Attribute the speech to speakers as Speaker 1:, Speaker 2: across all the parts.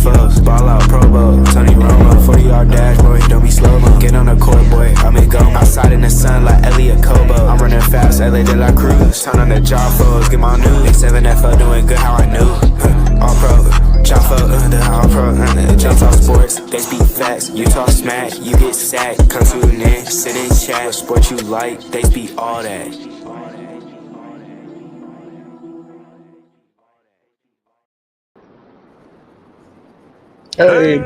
Speaker 1: JAFFOs, ball out Pro Bowl, Tony Romo, 40-yard dash, boy, don't be slow-mo. Get on the court, boy, I'm in go. Outside in the sun like Elliot Kobo. I'm running fast, LA de la Cruz. Turn on the JAFFOs, get my news. Big 7FO doing good, how I knew. All-Pro JAFFO, the All-Pro, Jump Talk Sports, they speak facts. You talk smack, you get sacked. Come tune in, sit in chat. Sport you like, they speak all that.
Speaker 2: Hey,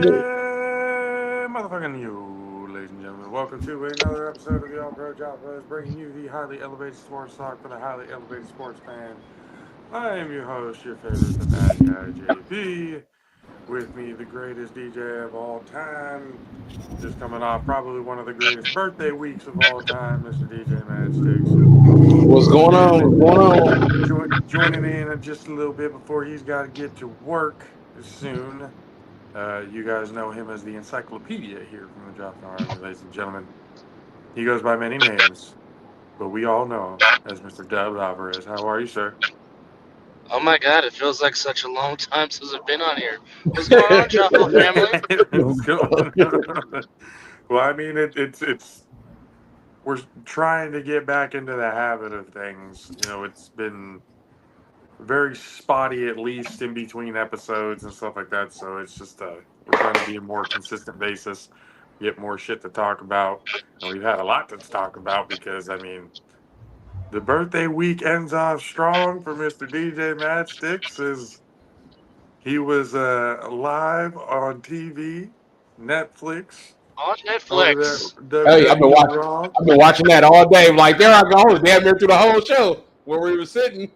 Speaker 2: motherfucking you, ladies and gentlemen. Welcome to another episode of the All-Pro JAFFOs, bringing you the highly elevated sports talk for the highly elevated sports fan. I am your host, your favorite, the bad guy, JP. With me, the greatest DJ of all time. Just coming off probably one of the greatest birthday weeks of all time, Mr. DJ Madsticks.
Speaker 3: What's going on?
Speaker 2: Joining in just a little bit before he's got to get to work soon. You guys know him as the encyclopedia here from the JAFFO Army, ladies and gentlemen. He goes by many names, but we all know him as Mr. Dub Alvarez. How are you, sir?
Speaker 4: Oh my god, it feels like such a long time since I've been on here. What's going on, JAFFO family?
Speaker 2: What's going on? Well, I mean, it's we're trying to get back into the habit of things. You know, it's been very spotty, at least in between episodes and stuff like that. So it's just we're trying to be a more consistent basis, get more shit to talk about, and we've had a lot to talk about because I mean, the birthday week ends off strong for Mr. DJ Madsticks as he was live on TV, Netflix.
Speaker 4: On Netflix.
Speaker 3: Hey, I've been watching that all day. Like, there I go. I was damn near through the whole show where we were sitting.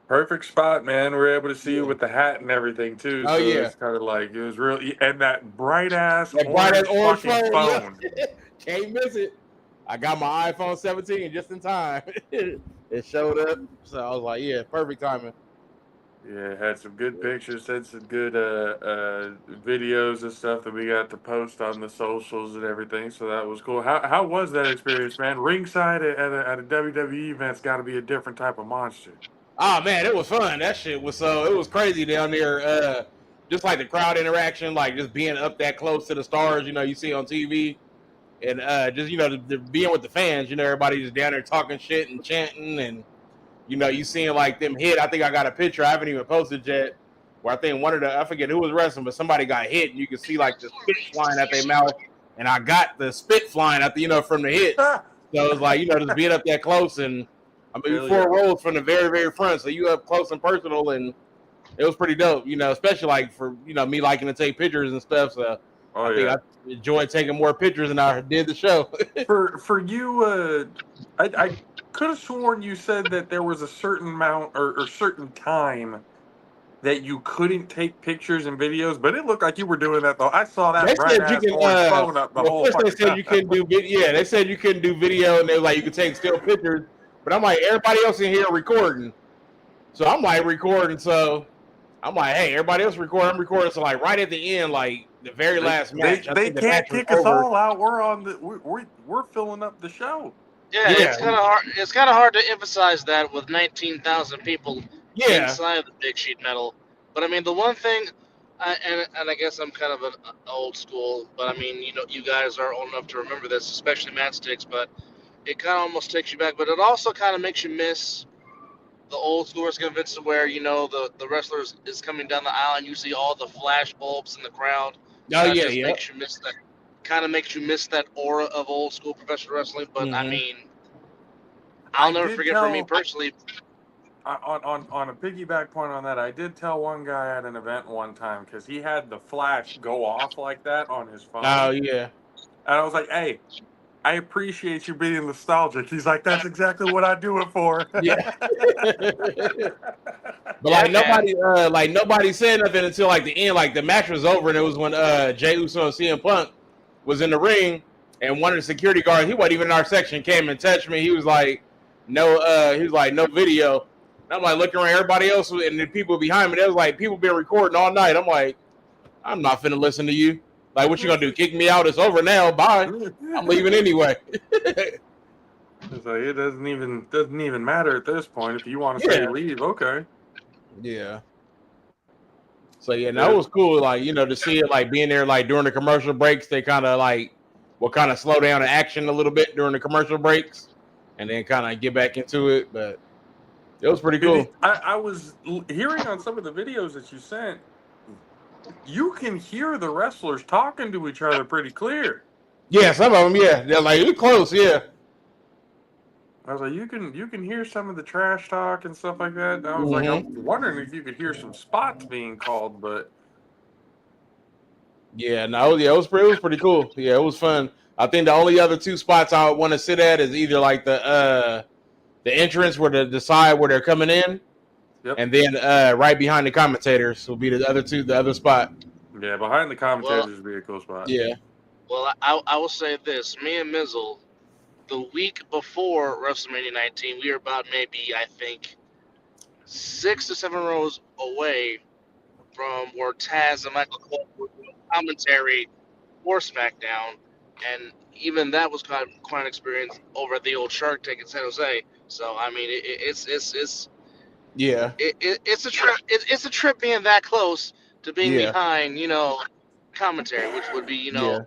Speaker 2: Perfect spot, man. We're able to see you with the hat and everything too.
Speaker 3: Oh,
Speaker 2: so
Speaker 3: yeah.
Speaker 2: It's kind of like it was really, and that bright ass
Speaker 3: orange
Speaker 2: fucking phone.
Speaker 3: Yeah. Can't miss it. I got my iPhone 17 just in time. It showed up, so I was like, yeah, perfect timing.
Speaker 2: Yeah, had some good pictures, had some good videos and stuff that we got to post on the socials and everything. So that was cool. How was that experience, man? Ringside at a WWE event's got to be a different type of monster.
Speaker 3: Oh man, it was fun. That shit was it was crazy down there. Just like the crowd interaction, like just being up that close to the stars, you see on TV, and just the being with the fans, everybody just down there talking shit and chanting, and you seeing like them hit. I think I got a picture I haven't even posted yet, where I think I forget who was wrestling, but somebody got hit, and you can see like the spit flying at their mouth, and I got the spit flying at from the hit. So it was like just being up that close and. I mean, 4 rows from the very, very front, so you up close and personal, and it was pretty dope, especially like for, me liking to take pictures and stuff, so I think I enjoyed taking more pictures than I did the show.
Speaker 2: For you, I could have sworn you said that there was a certain amount or certain time that you couldn't take pictures and videos, but it looked like you were doing that, though. I saw that bright-ass orange phone up the whole fucking
Speaker 3: they said you couldn't do they said you couldn't do video, and they were like, you could take still pictures. But I'm like, everybody else in here recording. So I'm like recording. So I'm like, hey, everybody else recording. I'm recording. So like right at the end, like the very last match.
Speaker 2: They can't kick us all out. We're on we're filling up the show.
Speaker 4: Yeah, it's kind of hard. It's kind of hard to emphasize that with 19,000 people inside of the big sheet metal. But I mean, the one thing, and I guess I'm kind of an old school, but I mean, you guys are old enough to remember this, especially Madsticks, but. It kind of almost takes you back, but it also kind of makes you miss the old school events where, the wrestler is coming down the aisle and you see all the flash bulbs in the crowd. Makes you miss that. Kind of makes you miss that aura of old school professional wrestling. But I mean, I'll never forget for me personally.
Speaker 2: On a piggyback point on that, I did tell one guy at an event one time because he had the flash go off like that on his phone.
Speaker 3: Oh yeah,
Speaker 2: and I was like, hey. I appreciate you being nostalgic. He's like, that's exactly what I do it for.
Speaker 3: Yeah. But nobody said nothing until like the end. Like the match was over, and it was when Jey Uso and CM Punk was in the ring, and one of the security guards, he wasn't even in our section, came and touched me. He was like, no video. And I'm like looking around, everybody else, and the people behind me, there was like people been recording all night. I'm like, I'm not finna listen to you. Like, what you gonna do? Kick me out? It's over now. Bye. I'm leaving anyway.
Speaker 2: It's like it doesn't even matter at this point. If you want to say leave, okay.
Speaker 3: Yeah. So yeah, that was cool. Like, you know, to see it like being there like during the commercial breaks, they kind of like will kind of slow down the action a little bit during the commercial breaks, and then kind of get back into it. But it was pretty cool.
Speaker 2: I was hearing on some of the videos that you sent, you can hear the wrestlers talking to each other pretty clear.
Speaker 3: Yeah, some of them, yeah, they're like you're close, yeah.
Speaker 2: I was like, you can hear some of the trash talk and stuff like that. And I was like, I'm wondering if you could hear some spots being called, but
Speaker 3: yeah, no, yeah, it was pretty cool. Yeah, it was fun. I think the only other two spots I would want to sit at is either like the entrance where they decide where they're coming in, and then right behind the commentators will be the other spot.
Speaker 2: Yeah, behind the commentators would be a cool spot.
Speaker 3: Yeah.
Speaker 4: Well, I will say this: me and Mizzle, the week before WrestleMania 19, we were about maybe I think 6 to 7 rows away from where Taz and Michael Cole were doing commentary for SmackDown, and even that was quite an experience over at the old Shark Tank in San Jose. So I mean, it's a trip. It's a trip being that close to being behind, you know, commentary, which would be, you know,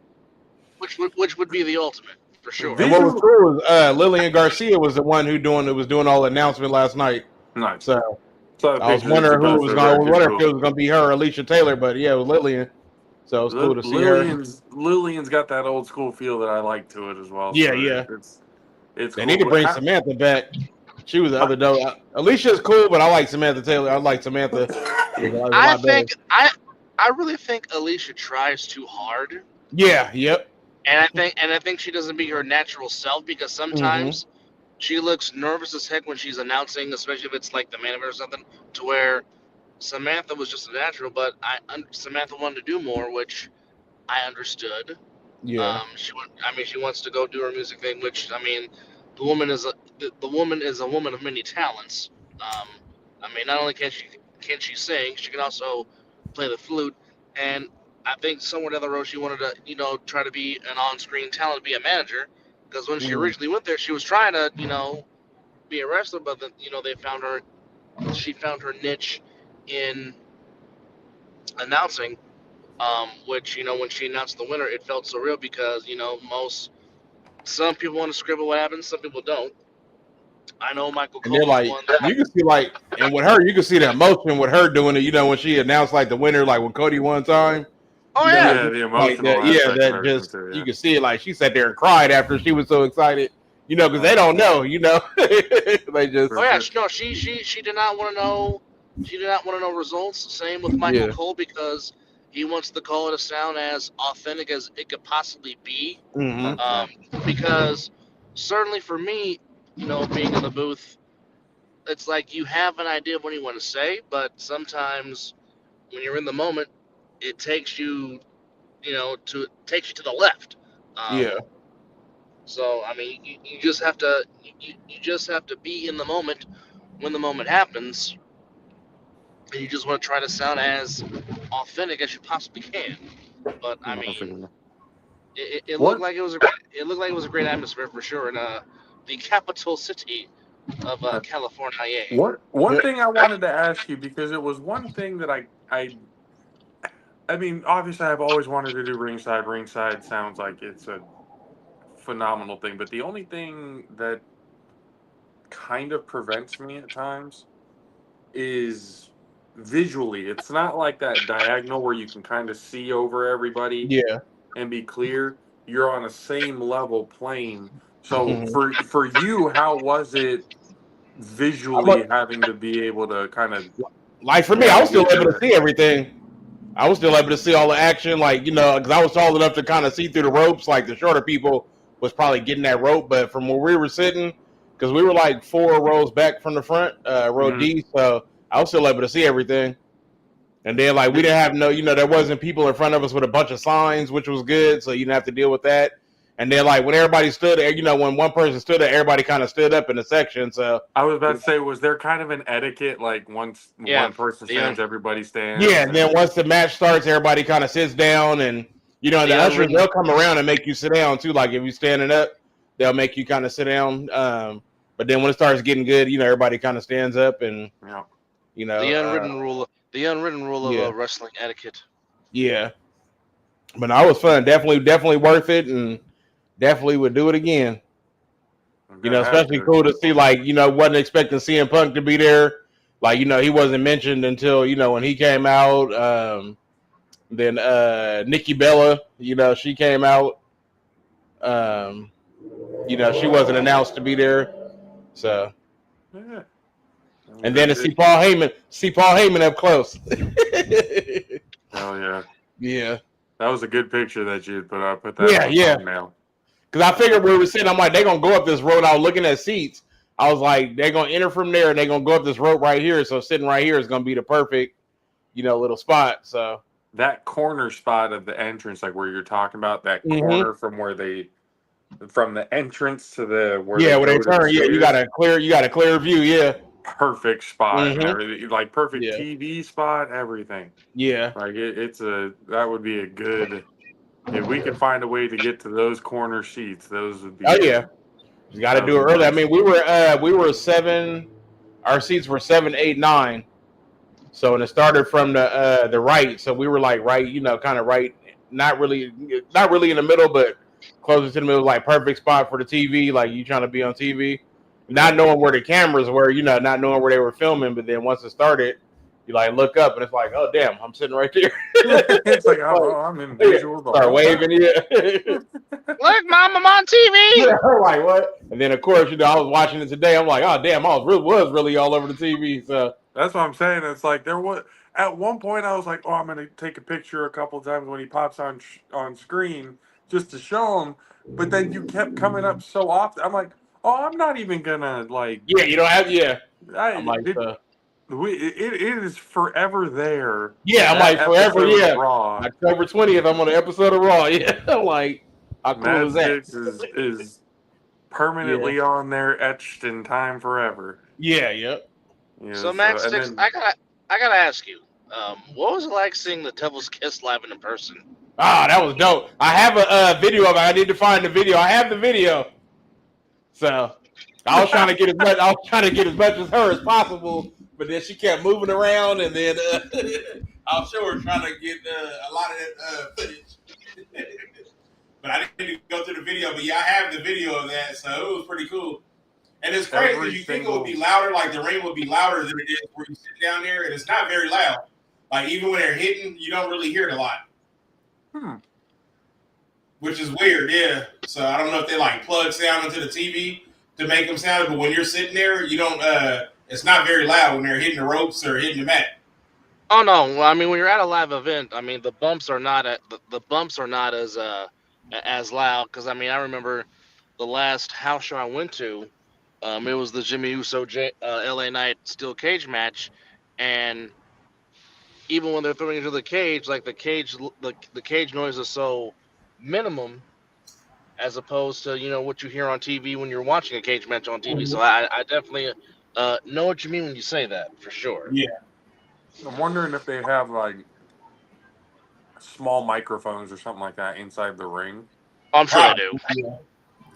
Speaker 4: which would be the ultimate for sure.
Speaker 3: And what was cool was Lillian Garcia was the one who was doing all the announcement last night.
Speaker 2: Nice.
Speaker 3: So I was wondering who was going. I wonder if it was going to be her or Alicia Taylor, but yeah, it was Lillian. So it was cool to see her.
Speaker 2: Lillian's got that old school feel that I like to it as well.
Speaker 3: Yeah,
Speaker 2: so
Speaker 3: yeah.
Speaker 2: It's
Speaker 3: they
Speaker 2: cool.
Speaker 3: need to bring Samantha back. She was the other dope. Alicia's cool, but I like Samantha Taylor. I like Samantha.
Speaker 4: I really think Alicia tries too hard.
Speaker 3: Yeah. Yep.
Speaker 4: And I think she doesn't be her natural self, because sometimes she looks nervous as heck when she's announcing, especially if it's like the main event or something, to where Samantha was just a natural, but Samantha wanted to do more, which I understood.
Speaker 3: Yeah.
Speaker 4: She wants to go do her music thing, which, I mean, the woman is a woman of many talents. Not only can she sing, she can also play the flute, and I think somewhere down the road she wanted to, you know, try to be an on-screen talent, be a manager, because when she originally went there, she was trying to, you know, be a wrestler, but then, you know, she found her niche in announcing, which, you know, when she announced the winner, it felt surreal because, you know, some people want to scribble what happens, some people don't. I know Michael Cole. And they're
Speaker 3: like, you can see like, and with her, you can see the emotion with her doing it. You know, when she announced like the winner, like when Cody won time.
Speaker 4: Oh yeah,
Speaker 2: the emotional.
Speaker 3: Like you can see it. Like she sat there and cried after she was so excited. You know, because they don't know. You know, they just.
Speaker 4: Oh yeah, no, she did not want to know. She did not want to know results. Same with Michael Cole, because he wants the call to sound as authentic as it could possibly be. Because certainly for me, you know, being in the booth, it's like you have an idea of what you want to say, but sometimes when you're in the moment, it takes you, you know, to the left. So I mean, you just have to be in the moment when the moment happens, and you just want to try to sound as authentic as you possibly can. But I mean, it looked like it was a great atmosphere for sure in the capital city of California.
Speaker 2: One thing I wanted to ask you, because it was one thing that I mean, obviously I've always wanted to do ringside. Ringside sounds like it's a phenomenal thing, but the only thing that kind of prevents me at times is visually. It's not like that diagonal where you can kind of see over everybody and be clear. You're on the same level plane. So for you, how was it visually having to be able to kind of,
Speaker 3: like, for me, I was still able to see everything. I was still able to see all the action, like, you know, because I was tall enough to kind of see through the ropes. Like, the shorter people was probably getting that rope, but from where we were sitting, because we were like 4 rows back from the front, row D, so I was still able to see everything. And then, like, we didn't have there wasn't people in front of us with a bunch of signs, which was good, so you didn't have to deal with that. And then, like, when everybody stood there, you know, when one person stood there, everybody kind of stood up in the section. So
Speaker 2: I was about to say, was there kind of an etiquette, like once one person stands, everybody stands?
Speaker 3: Yeah, and then once the match starts, everybody kind of sits down, and you know, the ushers, they'll come around and make you sit down too. Like if you're standing up, they'll make you kind of sit down. But then when it starts getting good, you know, everybody kind of stands up, and you know,
Speaker 4: the The unwritten rule of wrestling etiquette.
Speaker 3: Yeah. But no, it was fun. Definitely worth it, and definitely would do it again. You know, especially cool to see, like, you know, wasn't expecting CM Punk to be there. Like, you know, he wasn't mentioned until, you know, when he came out. Then Nikki Bella, you know, she came out. You know, she wasn't announced to be there. So
Speaker 2: Yeah.
Speaker 3: And then to see Paul Heyman up close.
Speaker 2: Hell yeah.
Speaker 3: Yeah.
Speaker 2: That was a good picture that you put up. Put that on the thumbnail.
Speaker 3: Because I figured where we were sitting, I'm like, they're going to go up this road. I was looking at seats. I was like, they're going to enter from there, and they're going to go up this road right here. So sitting right here is going to be the perfect, you know, little spot. So
Speaker 2: that corner spot of the entrance, like where you're talking about, that corner from where from the entrance to the where they turn.
Speaker 3: Yeah, you got a clear view. Yeah.
Speaker 2: Perfect spot and everything, like perfect TV spot, everything.
Speaker 3: Yeah.
Speaker 2: Like that would be a good, if we can find a way to get to those corner seats, those would be.
Speaker 3: Oh yeah. You got to do it early. Nice. I mean, we were 7. Our seats were 7, 8, 9. So and it started from the right. So we were like right, you know, kind of right, not really in the middle, but closer to the middle, like perfect spot for the TV. Like you trying to be on TV, not knowing where the cameras were, you know, not knowing where they were filming. But then once it started, you like look up and it's like, oh damn, I'm sitting right there.
Speaker 2: It's like I'm in visual.
Speaker 3: Start waving, yeah.
Speaker 4: Look, Mom, I'm on TV.
Speaker 3: Yeah, I'm like what? And then of course, you know, I was watching it today. I'm like, oh damn, I was really all over the TV. So
Speaker 2: that's what I'm saying. It's like there was at one point I was like, oh, I'm gonna take a picture a couple times when he pops on screen just to show him. But then you kept coming up so often. I'm like, oh, I'm not even gonna like.
Speaker 3: Yeah, you don't have. Yeah,
Speaker 2: I'm like, it is forever there.
Speaker 3: Yeah, I'm like forever. Yeah, Raw. October 20th. I'm on the episode of Raw. Yeah, I'm like, how cool is that?
Speaker 2: Is permanently on there, etched in time forever.
Speaker 3: Yeah. Yep.
Speaker 4: Yeah, so Madsticks, I gotta ask you, what was it like seeing the Devil's Kiss live in person?
Speaker 3: Ah, that was dope. I have a video of it. I need to find the video. I have the video. So I was trying to get as much. I was trying to get as much as her as possible, but then she kept moving around, and then I'll show her trying to get a lot of that footage. But I didn't go through the video. But yeah, I have the video of that, so it was pretty cool. And it's crazy. You think it would be louder, like the ring would be louder than it is where you sit down there, and it's not very loud. Like even when they're hitting, you don't really hear it a lot. Which is weird, yeah. So I don't know if they like plug sound into the TV to make them sound, but when you're sitting there, you don't. It's not very loud when they're hitting the ropes or hitting the mat.
Speaker 4: Oh no! Well, I mean, when you're at a live event, I mean the bumps are not as loud because I mean I remember the last house show I went to. It was the Jimmy Uso LA Knight steel cage match, and even when they're throwing into the cage, like the cage noise is so minimum, as opposed to what you hear on TV when you're watching a cage match on TV. So I definitely know what you mean when you say that for sure.
Speaker 3: Yeah,
Speaker 2: I'm wondering if they have like small microphones or something like that inside the ring.
Speaker 4: I'm sure they do.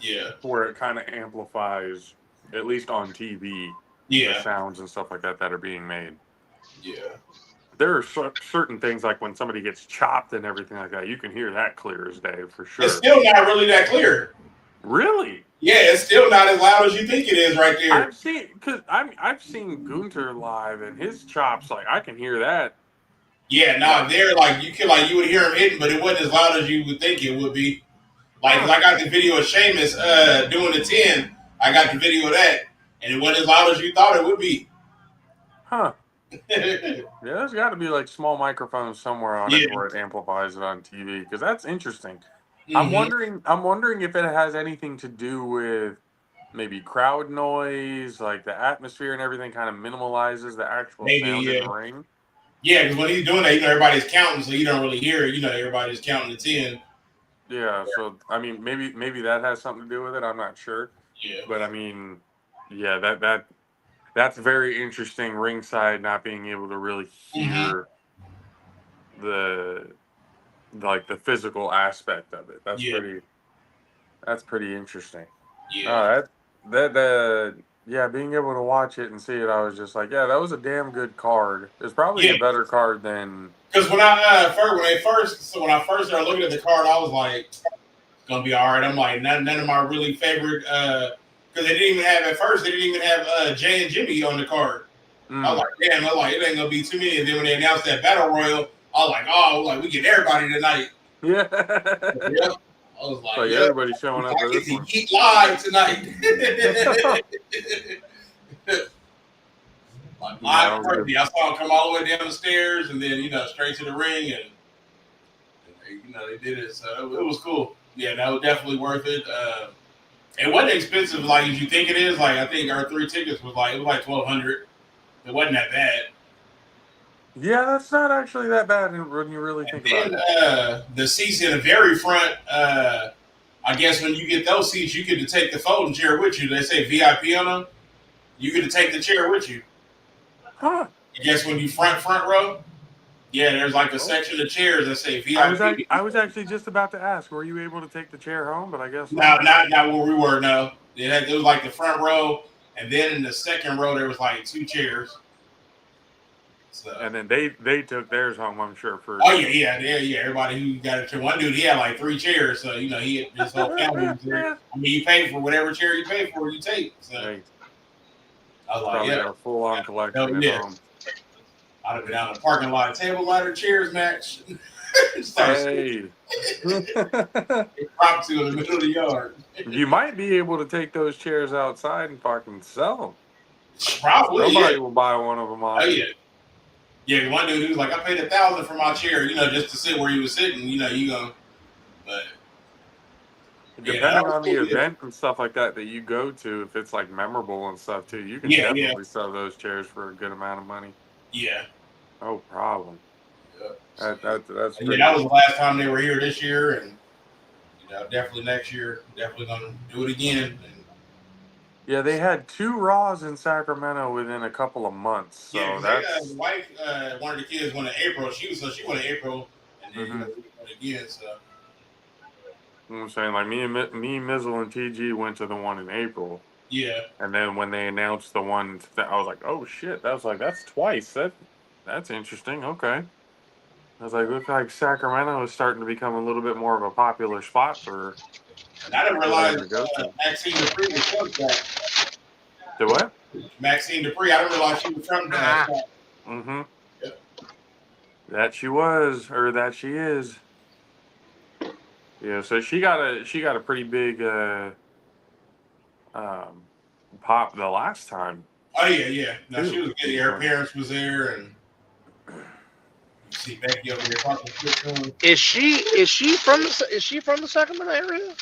Speaker 3: Yeah,
Speaker 2: where it kind of amplifies, at least on TV, the sounds and stuff like that are being made.
Speaker 3: Yeah.
Speaker 2: There are certain things like when somebody gets chopped and everything like that, you can hear that clear as day for sure.
Speaker 3: It's still not really that clear.
Speaker 2: Really?
Speaker 3: Yeah, it's still not as loud as you think it is right there.
Speaker 2: I've seen Gunther live and his chops, like I can hear that.
Speaker 3: Yeah, no, they're like you would hear him hitting, but it wasn't as loud as you would think it would be. Like I got the video of Sheamus doing the 10. I got the video of that, and it wasn't as loud as you thought it would be.
Speaker 2: Huh. Yeah, there's got to be like small microphones somewhere on it where it amplifies it on TV because that's interesting. Mm-hmm. I'm wondering if it has anything to do with maybe crowd noise, like the atmosphere and everything kind of minimalizes the actual sound in the ring.
Speaker 3: Yeah, because when he's doing that, everybody's counting, so you don't really hear it. Everybody's counting the 10.
Speaker 2: Yeah, so I mean, maybe that has something to do with it. I'm not sure.
Speaker 3: Yeah,
Speaker 2: but I mean, yeah, that's very interesting. Ringside not being able to really hear the physical aspect of it. That's pretty interesting.
Speaker 3: Yeah.
Speaker 2: Yeah, being able to watch it and see it, I was just like, yeah, that was a damn good card. It's probably a better card than.
Speaker 3: Because when I first started looking at the card, I was like, it's gonna be all right. I'm like, none of my really favorite. Because they didn't even have at first. They didn't even have Jay and Jimmy on the card. I was like, damn. I was like, it ain't gonna be too many. And then when they announced that battle royal, I was like, oh, like we get everybody tonight.
Speaker 2: Yeah.
Speaker 3: Yep. I was like,
Speaker 2: Like everybody's showing up for this one.
Speaker 3: Eat live tonight. Like live crazy. I saw him come all the way down the stairs and then straight to the ring and they did it. So it was cool. Yeah, that was definitely worth it. It wasn't expensive like as you think it is. Like I think our 3 tickets was like $1,200. It wasn't that bad.
Speaker 2: Yeah, that's not actually that bad when you really think about it.
Speaker 3: The seats in the very front, I guess when you get those seats, you get to take the folding chair with you. They say VIP on them. You get to take the chair with you.
Speaker 2: Huh.
Speaker 3: I guess when you front row, yeah, there's like a section of chairs that say VIP.
Speaker 2: I was actually just about to ask, were you able to take the chair home? But I guess
Speaker 3: not where we were. No, it was like the front row, and then in the second row there was like 2 chairs. So.
Speaker 2: And then they took theirs home, I'm sure.
Speaker 3: Oh yeah. Everybody who got a chair, one dude he had like 3 chairs, so he had his whole family was there. I mean, you pay for whatever chair you pay for, you take. So
Speaker 2: right.
Speaker 3: I was like,
Speaker 2: a full-on collection at home.
Speaker 3: I'd have been out in the parking lot, table ladder chairs match.
Speaker 2: Hey.
Speaker 3: Prop to in the middle of the yard.
Speaker 2: You might be able to take those chairs outside and fucking sell them.
Speaker 3: Probably.
Speaker 2: Somebody will buy one of them on.
Speaker 3: Oh yeah. Yeah, one dude who was like, I paid $1,000 for my chair, just to sit where he was sitting. You go, but
Speaker 2: depending on the event and stuff like that you go to, if it's like memorable and stuff too, you can definitely sell those chairs for a good amount of money.
Speaker 3: Yeah.
Speaker 2: No problem.
Speaker 3: Yeah.
Speaker 2: That's
Speaker 3: that was the last time they were here this year, and definitely next year, definitely gonna do it again. And,
Speaker 2: yeah, they had 2 Raws in Sacramento within a couple of months. So
Speaker 3: his wife, one of the kids went in April. She went in April, and then went again. So.
Speaker 2: You know what I'm saying, like me, Mizzle, and TG went to the one in April.
Speaker 3: Yeah.
Speaker 2: And then when they announced the one, I was like, oh shit! That's twice. That's interesting. Okay. I was like, looks like Sacramento is starting to become a little bit more of a popular spot for.
Speaker 3: And I didn't realize Maxine Dupree was from that.
Speaker 2: The what?
Speaker 3: Maxine Dupree. I didn't realize she was from that.
Speaker 2: Mm-hmm.
Speaker 3: Yep.
Speaker 2: That she was, or that she is. Yeah, so she got a pretty big pop the last time.
Speaker 3: Oh yeah. No, she was good. Her parents was there, and you see Becky over there talking.
Speaker 4: Is she from the Sacramento area?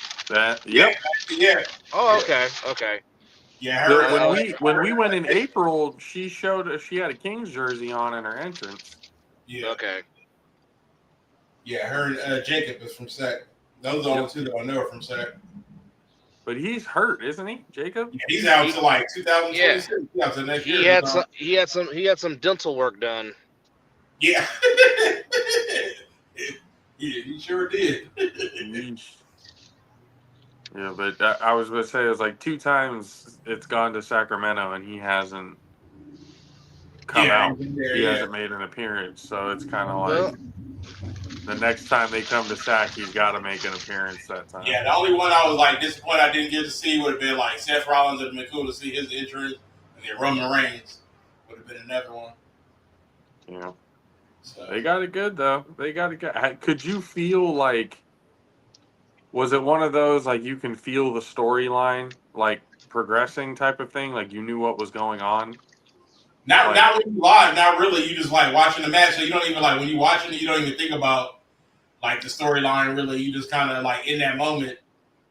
Speaker 2: Yep.
Speaker 3: Yeah.
Speaker 4: Oh, okay.
Speaker 3: Yeah,
Speaker 2: when we went in April, she had a Kings jersey on in her entrance.
Speaker 3: Yeah.
Speaker 4: Okay.
Speaker 3: Yeah, her and Jacob is from Sac. Those are the only 2 that I know are from Sac.
Speaker 2: But he's hurt, isn't he, Jacob?
Speaker 3: Yeah, he's out to like 2026. Yeah. Out to next year.
Speaker 4: He had some dental work done.
Speaker 3: Yeah. Yeah, he sure did.
Speaker 2: Yeah, but I was going to say, it was like 2 times it's gone to Sacramento and he hasn't come out. He hasn't made an appearance. So it's kind of like the next time they come to Sac, he's got to make an appearance that time.
Speaker 3: Yeah, the only one I was like disappointed I didn't get to see would have been like Seth Rollins. It would have been cool to see his entrance, and then Roman Reigns would have been another one.
Speaker 2: Yeah.
Speaker 3: So.
Speaker 2: They got it good, though. They got it good. Could you feel like, was it one of those, like, you can feel the storyline, like, progressing type of thing? Like, you knew what was going on?
Speaker 3: Not when you live, not really. You just, like, watching the match, so you don't even, like, when you're watching it, you don't even think about, like, the storyline, really. You just kind of, like, in that moment,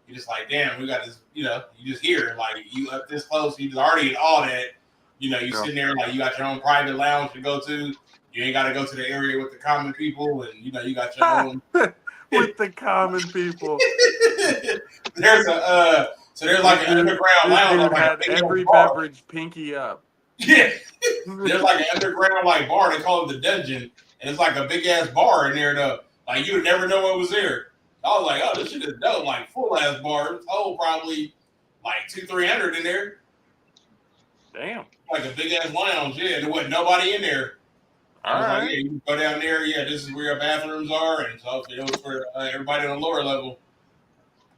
Speaker 3: you're just like, damn, we got this, you just hear, like, you up this close, you just already in all that, you sitting there, like, you got your own private lounge to go to. You ain't got to go to the area with the common people, and, you got your own.
Speaker 2: With the common people.
Speaker 3: There's like an underground lounge.
Speaker 2: Had every beverage pinky up.
Speaker 3: Yeah. There's like an underground like bar. They call it the dungeon. And it's like a big ass bar in there though. Like you would never know what was there. I was like, oh, this shit is dope. Like full ass bar. It's probably like 200-300 in there.
Speaker 2: Damn.
Speaker 5: Like a big ass lounge. Yeah, there wasn't nobody in there. I was like, yeah, you go down there. Yeah, this is where your bathrooms are, and so it was for everybody on the lower level.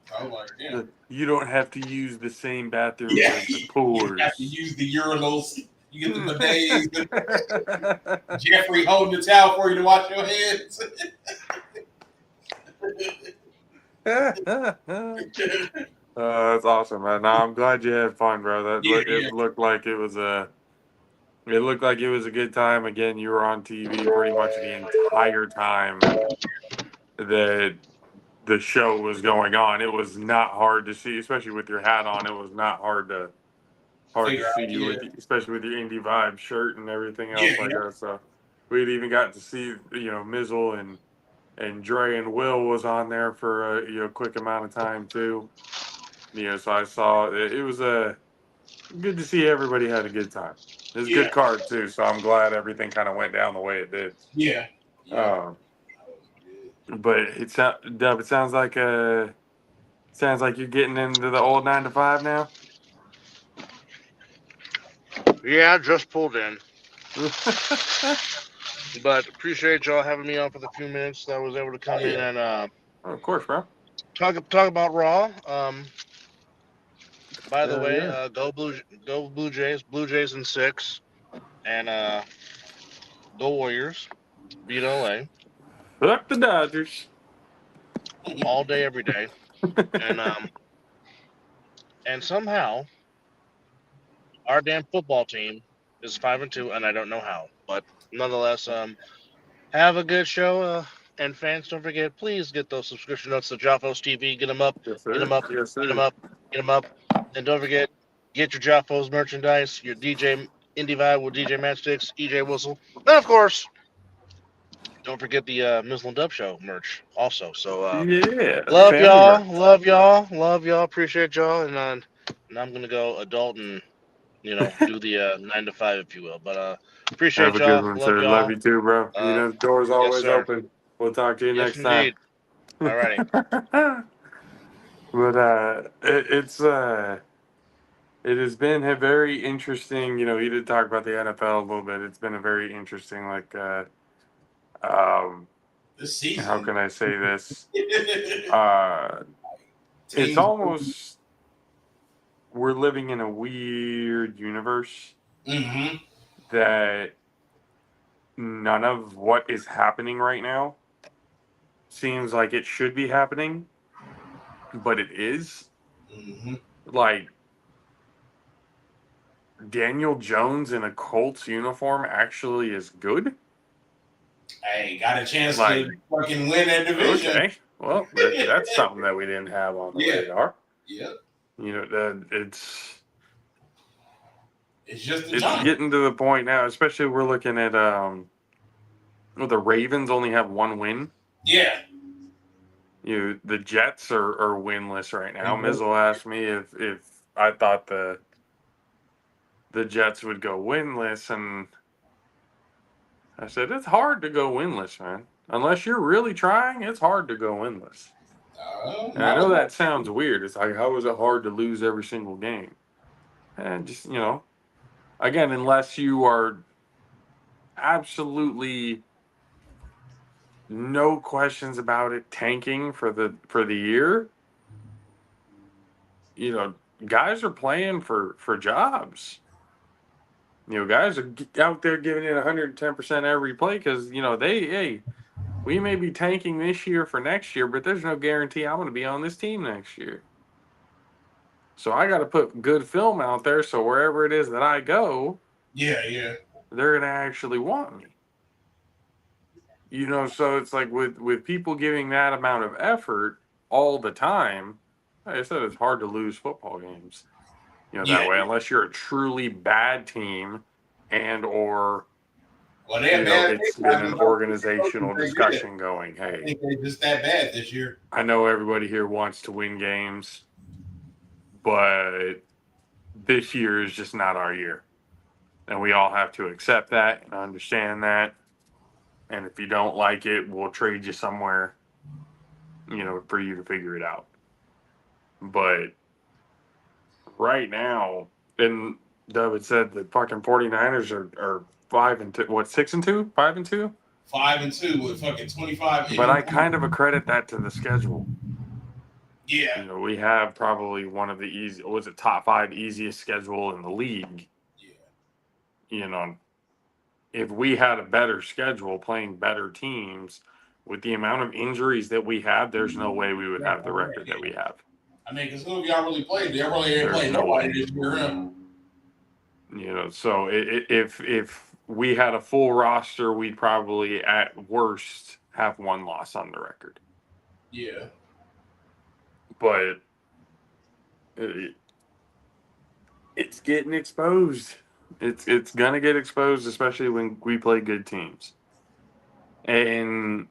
Speaker 5: So I was like, yeah.
Speaker 2: You don't have to use the same bathrooms
Speaker 5: Yeah,
Speaker 2: as the
Speaker 5: you
Speaker 2: poors.
Speaker 5: have to use the urinals. You get the bidets. Jeffrey holding the towel for you to wash your hands.
Speaker 2: That's awesome, man. No, I'm glad you had fun, bro. It looked like it was a good time. Again, you were on TV pretty much the entire time that the show was going on. It was not hard to see, especially with your hat on. It was not hard to see you, especially with your indie vibe shirt and everything else like that. So we'd even got to see, Mizzle and Dre and Will was on there for a quick amount of time too. So I saw it was good to see everybody had a good time. It was a good card too, so I'm glad everything kind of went down the way it did.
Speaker 5: Yeah.
Speaker 2: But Dub, it sounds like you're getting into the old 9 to 5 now.
Speaker 4: Yeah, just pulled in. But appreciate y'all having me on for the few minutes that I was able to come in and
Speaker 2: of course, bro.
Speaker 4: Talk about Raw. By the way, go Blue Jays. Blue Jays in 6, and go Warriors. Beat LA.
Speaker 2: Fuck the Dodgers.
Speaker 4: All day, every day, and somehow our damn football team is 5-2, and I don't know how, but nonetheless, have a good show. And fans, don't forget, please get those subscription notes to JAFFOsTV. Get them up.
Speaker 2: Yes, sir.
Speaker 4: Get them up.
Speaker 2: Yes, sir.
Speaker 4: Get them up. Get them up. And don't forget, get your JAFFOs merchandise, your DJ Indie Vibe with DJ Madsticks, EJ Whistle. And of course, don't forget the Muslim Dub Show merch also. So love y'all. Merch. Love y'all. Love y'all. Appreciate y'all. And I'm going to go adult and, do the 9 to 5, if you will. But appreciate y'all.
Speaker 2: Have a good one, sir.
Speaker 4: Y'all.
Speaker 2: Love you too, bro. The door's always open. We'll talk to you
Speaker 4: yes,
Speaker 2: next time.
Speaker 4: All righty.
Speaker 2: But it has been a very interesting, you did talk about the NFL a little bit. It's been a very interesting,
Speaker 5: this season.
Speaker 2: How can I say this? It's almost, we're living in a weird universe that none of what is happening right now seems like it should be happening, but it is. Like, Daniel Jones in a Colts uniform actually is good.
Speaker 5: Hey, got a chance to fucking win that division.
Speaker 2: Okay, well, that's something that we didn't have on the radar.
Speaker 5: Yeah.
Speaker 2: It's
Speaker 5: just
Speaker 2: it's getting to the point now, especially we're looking at the Ravens only have 1 win.
Speaker 5: Yeah.
Speaker 2: The Jets are winless right now. Mizzle asked me if I thought the Jets would go winless, and I said it's hard to go winless, man. Unless you're really trying, it's hard to go winless. And I know that sounds weird. It's like, how is it hard to lose every single game? And just, again, unless you are absolutely no questions about it tanking for the year, guys are playing for jobs. Guys are out there giving it 110% every play because, we may be tanking this year for next year, but there's no guarantee I'm going to be on this team next year. So I got to put good film out there so wherever it is that I go, they're going to actually want me. So it's like with people giving that amount of effort all the time, like I said, it's hard to lose football games. That way, unless you're a truly bad team and or it's been an organizational discussion going, hey,
Speaker 5: I think they're just that bad this year.
Speaker 2: I know everybody here wants to win games, but this year is just not our year. And we all have to accept that and understand that. And if you don't like it, we'll trade you somewhere, for you to figure it out. But right now, and Dub had said the fucking 49ers are 5-2. What, 6-2? 5-2?
Speaker 5: 5-2 with fucking 25.
Speaker 2: But I kind of accredit that to the schedule.
Speaker 5: Yeah.
Speaker 2: You know, we have probably one of the top 5 easiest schedule in the league.
Speaker 5: Yeah.
Speaker 2: You know, if we had a better schedule playing better teams with the amount of injuries that we have, there's no way we would have the record that we have.
Speaker 5: I mean, because who have y'all really played? They really ain't played
Speaker 2: no
Speaker 5: nobody
Speaker 2: way.
Speaker 5: this year, huh?
Speaker 2: You know, so if we had a full roster, we'd probably at worst have 1 loss on the record.
Speaker 5: Yeah.
Speaker 2: But it's getting exposed. It's gonna get exposed, especially when we play good teams. And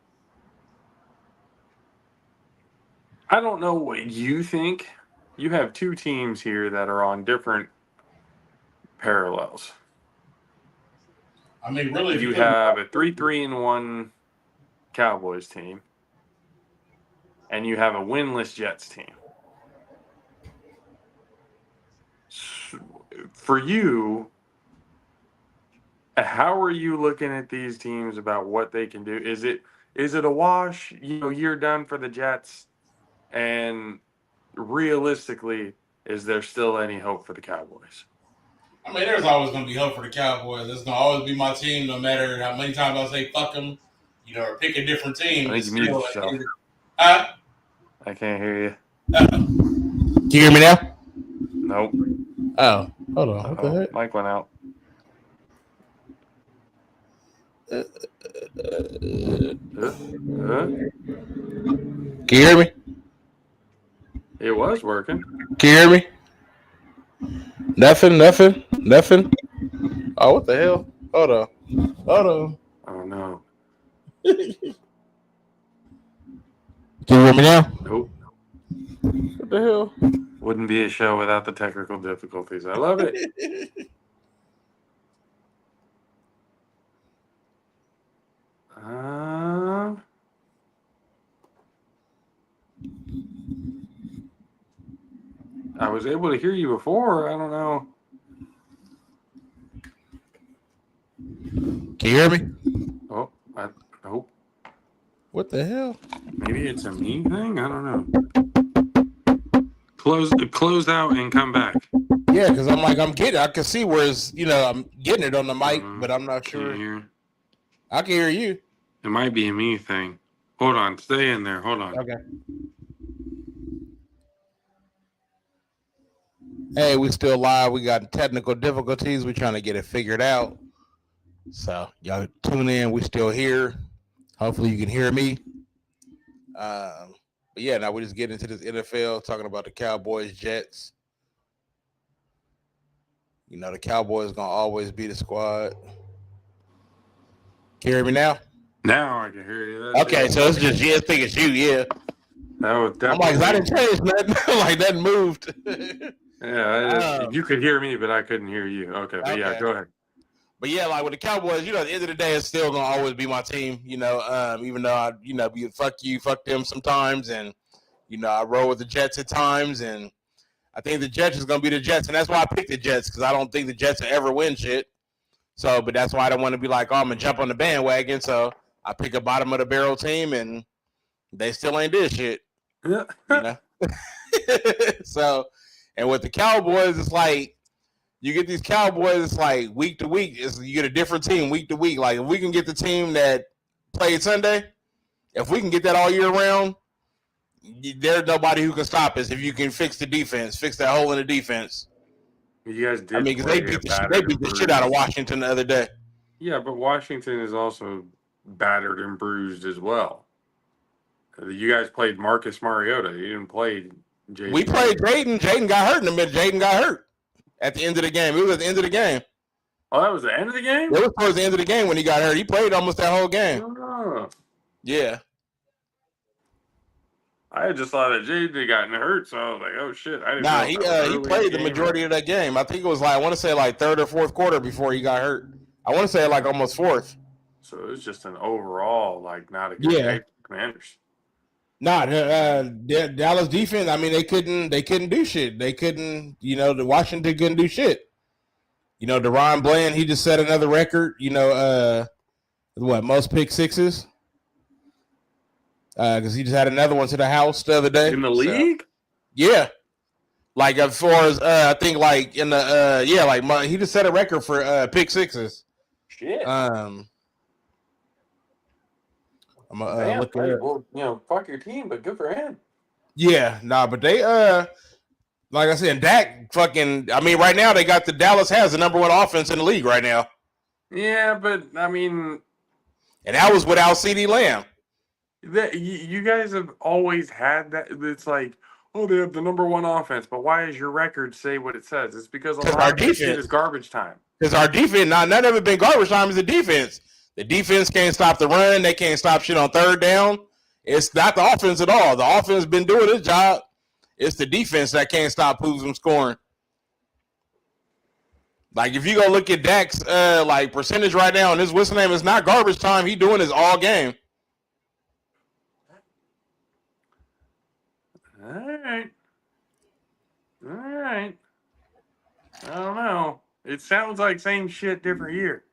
Speaker 2: I don't know what you think. You have 2 teams here that are on different parallels.
Speaker 5: I mean, really,
Speaker 2: You have a 3-3-1 Cowboys team, and you have a winless Jets team. For you, how are you looking at these teams about what they can do? Is it a wash? You know, you're done for the Jets, and realistically, is there still any hope for the Cowboys?
Speaker 5: I mean, there's always going to be hope for the Cowboys. It's going to always be my team, no matter how many times I say fuck them, you know, or pick a different team.
Speaker 2: I think you muted yourself.
Speaker 5: I
Speaker 2: can't hear you.
Speaker 3: Can you hear me now?
Speaker 2: Nope.
Speaker 3: Oh, hold on. What the heck?
Speaker 2: Mike went out.
Speaker 3: Can you hear me?
Speaker 2: It was working.
Speaker 3: Can you hear me? Nothing. Oh, what the hell? Hold on.
Speaker 2: Oh no.
Speaker 3: Can you hear me now?
Speaker 2: Nope.
Speaker 3: What the hell?
Speaker 2: Wouldn't be a show without the technical difficulties. I love it. I was able to hear you before. I don't know.
Speaker 3: Can you hear me?
Speaker 2: Oh, nope.
Speaker 3: What the hell?
Speaker 2: Maybe it's a me thing. I don't know. Close out and come back.
Speaker 3: Yeah, because I'm getting it. I can see where it's, I'm getting it on the mic, but I'm not sure. I can hear you.
Speaker 2: It might be a me thing. Hold on. Stay in there. Hold on.
Speaker 3: Okay. Hey, we still live. We got technical difficulties. We're trying to get it figured out. So y'all tune in. We still here. Hopefully you can hear me. But yeah, now we just get into this NFL, talking about the Cowboys, Jets. You know, the Cowboys going to always be the squad. Can you hear me now?
Speaker 2: Now I can hear you.
Speaker 3: Okay, so it's just, I think it's you, yeah.
Speaker 2: That was definitely.
Speaker 3: I'm like, I didn't change nothing. Like, that moved.
Speaker 2: Yeah, you could hear me, but I couldn't hear you. Okay, but yeah, go ahead.
Speaker 3: But yeah, like with the Cowboys, at the end of the day, it's still gonna always be my team. Even though I, fuck them sometimes, and I roll with the Jets at times, and I think the Jets is gonna be the Jets, and that's why I picked the Jets, because I don't think the Jets will ever win shit. So, but that's why I don't want to be like, oh, I'm gonna jump on the bandwagon. So I pick a bottom of the barrel team, and they still ain't did shit. So. And with the Cowboys, it's like you get these Cowboys, it's like week to week. You get a different team week to week. Like if we can get the team that played Sunday, if we can get that all year round, there's nobody who can stop us if you can fix the defense, fix that hole in the defense.
Speaker 2: You guys did.
Speaker 3: I mean, because they beat the shit out of Washington the other day.
Speaker 2: Yeah, but Washington is also battered and bruised as well. You guys played Marcus Mariota. You didn't play Jaden.
Speaker 3: We played Jaden. Jaden got hurt in the middle. Jaden got hurt at the end of the game. It was at the end of the game.
Speaker 2: Oh, that was the end of the game?
Speaker 3: It was towards the end of the game when he got hurt. He played almost that whole game.
Speaker 2: Oh.
Speaker 3: Yeah.
Speaker 2: I had just thought that Jaden had gotten hurt, so I was like, oh, shit. I didn't know
Speaker 3: he played the majority of that game. I think it was I want to say third or fourth quarter before he got hurt. I want to say almost fourth.
Speaker 2: So it was just an overall, not a good game for Commanders.
Speaker 3: Nah, Dallas defense. I mean, they couldn't do shit. They couldn't. The Washington couldn't do shit. Deron Bland, he just set another record. Most pick sixes? Because he just had another one to the house the other day.
Speaker 2: In the league?
Speaker 3: Yeah. Like as far as I think like in the he just set a record for pick sixes.
Speaker 2: Shit.
Speaker 3: I'm gonna look at it.
Speaker 2: Well, fuck your team, but good for him.
Speaker 3: Yeah, but they like I said, Dak fucking. I mean, right now they got Dallas has the number one offense in the league right now.
Speaker 2: Yeah, but I mean,
Speaker 3: and that was without CeeDee Lamb.
Speaker 2: You guys have always had that. It's like, oh, they have the number one offense, but why does your record say what it says? It's because our defense is garbage time.
Speaker 3: Because our defense, none of it been garbage time. Is the defense. The defense can't stop the run. They can't stop shit on third down. It's not the offense at all. The offense been doing its job. It's the defense that can't stop who's from scoring. Like if you go look at Dak's like percentage right now, and his whistle name is not garbage time. He doing his all game.
Speaker 2: All right. I don't know. It sounds like same shit, different year.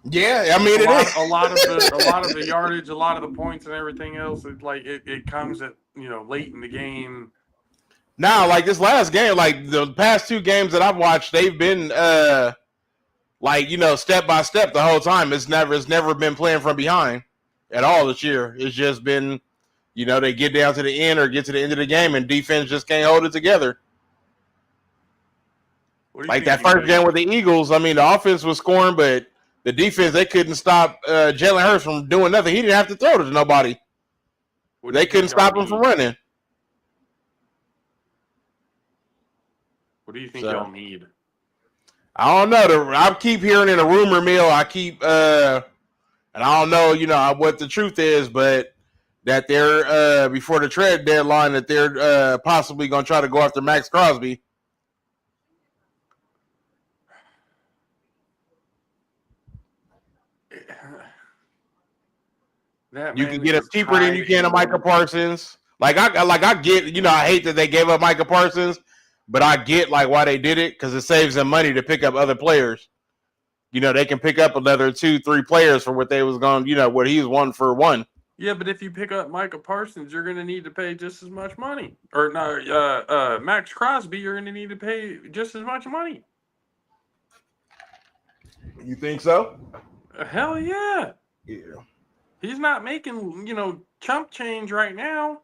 Speaker 3: Yeah, I mean
Speaker 2: a lot of the yardage, a lot of the points, and everything else. It comes at late in the game.
Speaker 3: Now, like this last game, like the past two games that I've watched, they've been step by step the whole time. It's never been playing from behind at all this year. It's just been, they get down to the end or get to the end of the game and defense just can't hold it together. Like that first game with the Eagles, I mean, the offense was scoring, but the defense, they couldn't stop Jalen Hurts from doing nothing. He didn't have to throw to nobody. They couldn't stop him from running.
Speaker 2: What do you think y'all need?
Speaker 3: I don't know. I keep hearing in a rumor mill. And I don't know, what the truth is, but that they're before the trade deadline that they're possibly going to try to go after Max Crosby. You can get him cheaper than you can a Micah Parsons. I get, I hate that they gave up Micah Parsons, but I get why they did it because it saves them money to pick up other players. They can pick up another 2-3 players for what they was going, what he was 1 for 1.
Speaker 2: Yeah, but if you pick up Micah Parsons, you're going to need to pay just as much money. Or no, Max Crosby, you're going to need to pay just as much money.
Speaker 3: You think so?
Speaker 2: Hell yeah.
Speaker 3: Yeah.
Speaker 2: He's not making, chump change right now.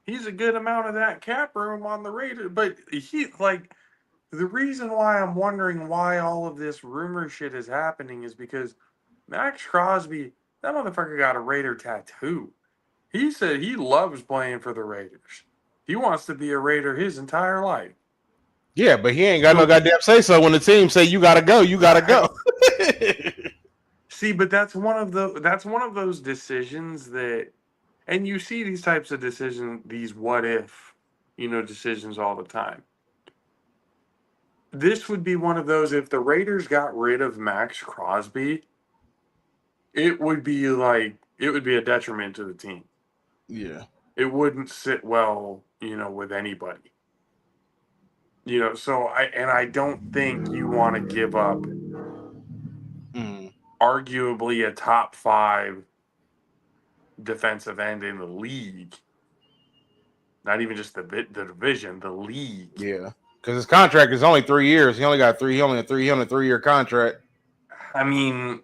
Speaker 2: He's a good amount of that cap room on the Raiders. But the reason why I'm wondering why all of this rumor shit is happening is because Max Crosby, that motherfucker got a Raider tattoo. He said he loves playing for the Raiders. He wants to be a Raider his entire life.
Speaker 3: Yeah, but he ain't got no goddamn say so when the team say you gotta go, you gotta go.
Speaker 2: See, but that's one of those decisions that, and you see these types of decisions, these what if, decisions all the time. This would be one of those, if the Raiders got rid of Max Crosby, it would be a detriment to the team.
Speaker 3: Yeah.
Speaker 2: It wouldn't sit well, with anybody. So I don't think you want to give up arguably a top 5 defensive end in the league. Not even just the division, the league.
Speaker 3: Yeah, because his contract is only 3 years. He only got 3. He only a 3-year contract.
Speaker 2: I mean,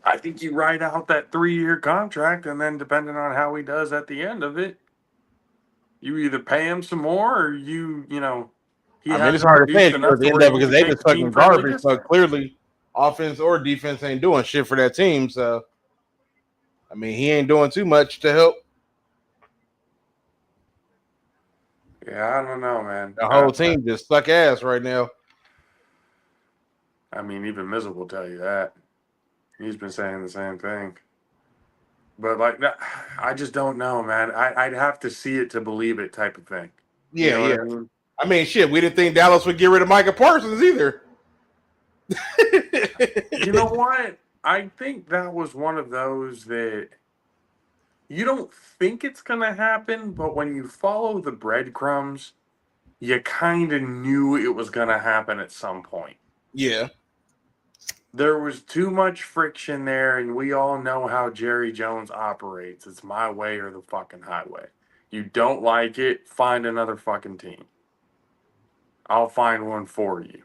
Speaker 2: I think you ride out that 3-year contract, and then depending on how he does at the end of it, you either pay him some more, or
Speaker 3: it's hard to say at the end of it because they just fucking garbage. So clearly, offense or defense ain't doing shit for that team. So, he ain't doing too much to help.
Speaker 2: Yeah, I don't know, man.
Speaker 3: The whole team just suck ass right now.
Speaker 2: Even Mizzle will tell you that. He's been saying the same thing. But, I just don't know, man. I'd have to see it to believe it type of thing.
Speaker 3: Yeah, shit, we didn't think Dallas would get rid of Micah Parsons either.
Speaker 2: You know what? I think that was one of those that you don't think it's going to happen, but when you follow the breadcrumbs, you kind of knew it was going to happen at some point.
Speaker 3: Yeah.
Speaker 2: There was too much friction there, and we all know how Jerry Jones operates. It's my way or the fucking highway. You don't like it, find another fucking team. I'll find one for you.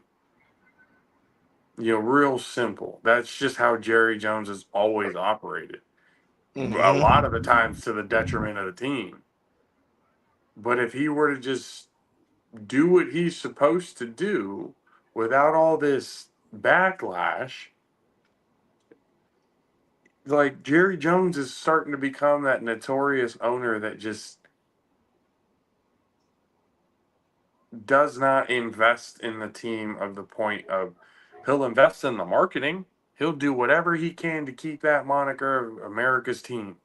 Speaker 2: You know, real simple. That's just how Jerry Jones has always operated.
Speaker 3: Mm-hmm.
Speaker 2: A lot of the times to the detriment of the team. But if he were to just do what he's supposed to do without all this backlash, like Jerry Jones is starting to become that notorious owner that just does not invest in the team of the point of he'll invest in the marketing. He'll do whatever he can to keep that moniker of America's team.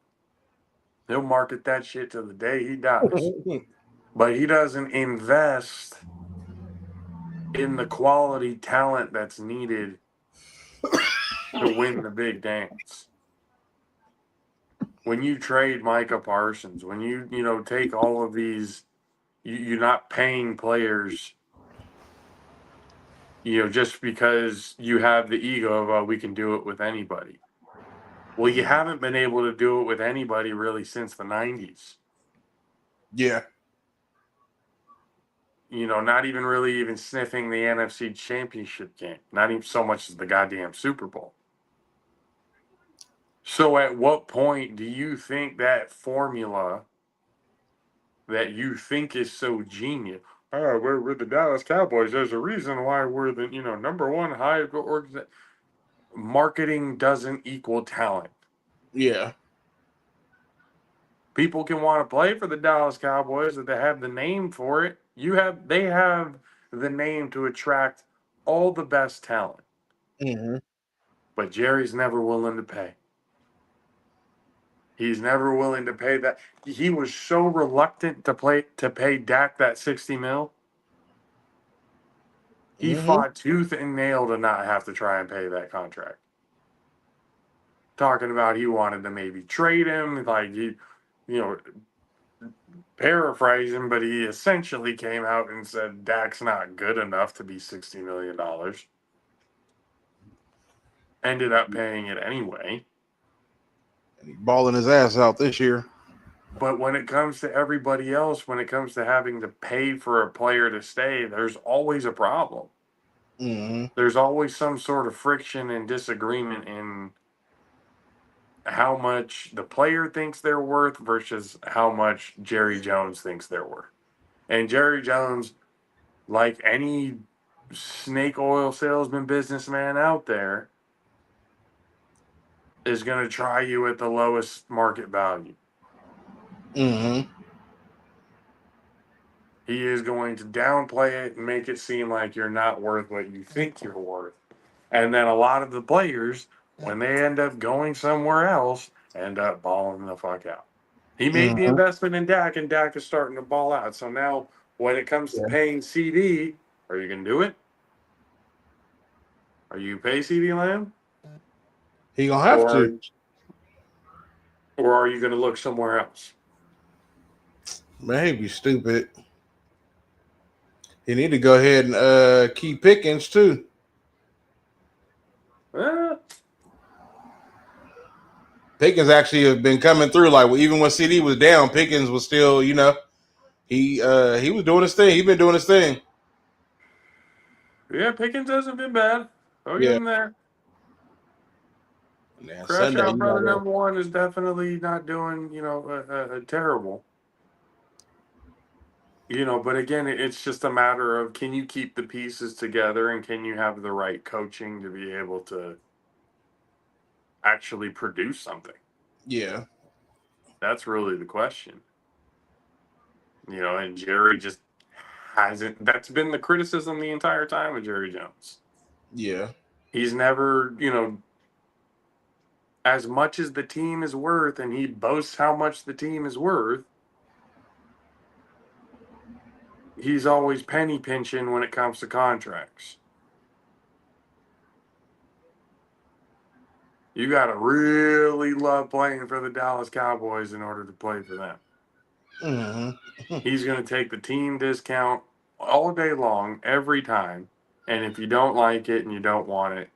Speaker 2: He'll market that shit to the day he dies. But he doesn't invest in the quality talent that's needed to win the big dance. When you trade Micah Parsons, when you take all of these, you're not paying players, just because you have the ego of, oh, we can do it with anybody. Well, you haven't been able to do it with anybody really since the 90s.
Speaker 3: Yeah.
Speaker 2: Not even really even sniffing the NFC Championship game. Not even so much as the goddamn Super Bowl. So at what point do you think that formula that you think is so genius? Oh, we're the Dallas Cowboys. There's a reason why we're the number one high organization. Marketing doesn't equal talent.
Speaker 3: Yeah.
Speaker 2: People can want to play for the Dallas Cowboys if they have the name for it. They have the name to attract all the best talent.
Speaker 3: Mm-hmm.
Speaker 2: But Jerry's never willing to pay. He's never willing to pay that. He was so reluctant to pay Dak that $60 million. He fought tooth and nail to not have to try and pay that contract. Talking about he wanted to maybe trade him, like paraphrasing, but he essentially came out and said Dak's not good enough to be $60 million. Ended up paying it anyway.
Speaker 3: And he's balling his ass out this year.
Speaker 2: But when it comes to everybody else, when it comes to having to pay for a player to stay, there's always a problem.
Speaker 3: Mm-hmm.
Speaker 2: There's always some sort of friction and disagreement in how much the player thinks they're worth versus how much Jerry Jones thinks they're worth. And Jerry Jones, like any snake oil salesman businessman out there, is going to try you at the lowest market value.
Speaker 3: Mm-hmm.
Speaker 2: He is going to downplay it and make it seem like you're not worth what you think you're worth. And then a lot of the players, when they end up going somewhere else, end up balling the fuck out. He made the investment in Dak, and Dak is starting to ball out. So now when it comes to paying CD, are you going to do it? Are you pay CD Lamb?
Speaker 3: He going to have to.
Speaker 2: Or are you going to look somewhere else?
Speaker 3: Man, he'd be stupid. You need to go ahead and keep Pickens too. Pickens actually have been coming through. Like even when CD was down, Pickens was still, he was doing his thing. He's been doing his thing.
Speaker 2: Yeah, Pickens hasn't been bad. I'll give him that. Crash
Speaker 3: Sunday,
Speaker 2: Out Brother number one is definitely not doing, terrible. But again, it's just a matter of, can you keep the pieces together and can you have the right coaching to be able to actually produce something?
Speaker 3: Yeah.
Speaker 2: That's really the question. And Jerry just hasn't. That's been the criticism the entire time of Jerry Jones.
Speaker 3: Yeah.
Speaker 2: He's never, as much as the team is worth, and he boasts how much the team is worth, he's always penny pinching when it comes to contracts. You got to really love playing for the Dallas Cowboys in order to play for them.
Speaker 3: Mm-hmm.
Speaker 2: He's going to take the team discount all day long, every time. And if you don't like it and you don't want it,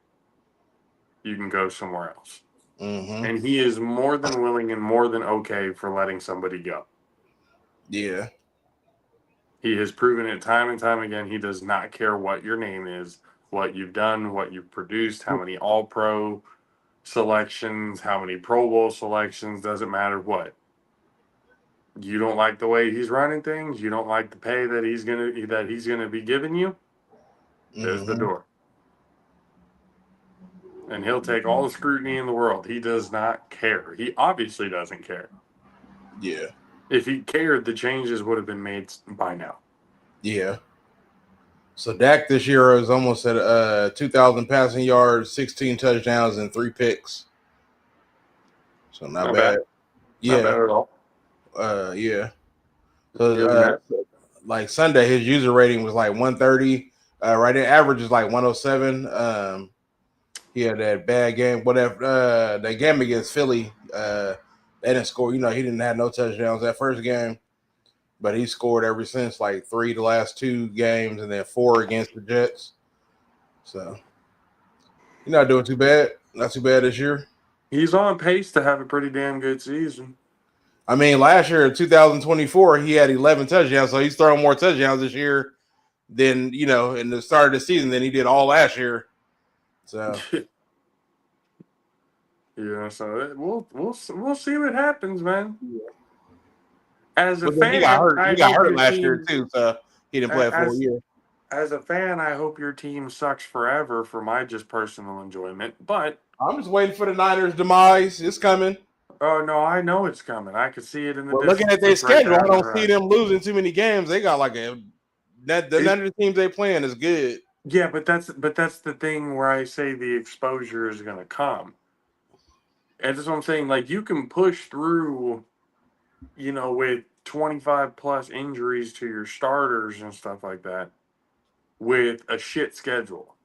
Speaker 2: you can go somewhere else.
Speaker 3: Mm-hmm.
Speaker 2: And he is more than willing and more than okay for letting somebody go.
Speaker 3: Yeah.
Speaker 2: He has proven it time and time again. He does not care what your name is, what you've done, what you've produced, how many All-Pro selections, how many Pro Bowl selections, doesn't matter what. You don't like the way he's running things, you don't like the pay that he's gonna be giving you, there's the door. And he'll take all the scrutiny in the world. He does not care. He obviously doesn't care.
Speaker 3: Yeah.
Speaker 2: If he cared, the changes would have been made by now.
Speaker 3: Yeah. So Dak this year is almost at 2,000 passing yards, 16 touchdowns, and 3 picks. So not bad. Yeah.
Speaker 2: Not bad at all.
Speaker 3: Yeah. So like Sunday, his user rating was like 130. Right, the average is like 107. He had that bad game. Whatever that game against Philly, they didn't score. He didn't have no touchdowns that first game, but he scored ever since, like 3 the last 2 games, and then 4 against the Jets. So he's not doing too bad. Not too bad this year.
Speaker 2: He's on pace to have a pretty damn good season.
Speaker 3: I mean, last year, 2024, he had 11 touchdowns, so he's throwing more touchdowns this year than in the start of the season than he did all last year. So
Speaker 2: yeah, so we'll see what happens, man. As a fan,
Speaker 3: he got hurt last year too, so he didn't play a full year.
Speaker 2: As a fan, I hope your team sucks forever for my just personal enjoyment. But
Speaker 3: I'm just waiting for the Niners' demise. It's coming.
Speaker 2: Oh no, I know it's coming. I could see it in the
Speaker 3: distance. Looking at their schedule, I don't see them losing too many games. They got like none of the teams they playing is good.
Speaker 2: Yeah, but that's the thing where I say the exposure is going to come. And that's what I'm saying. Like, you can push through, with 25 plus injuries to your starters and stuff like that with a shit schedule.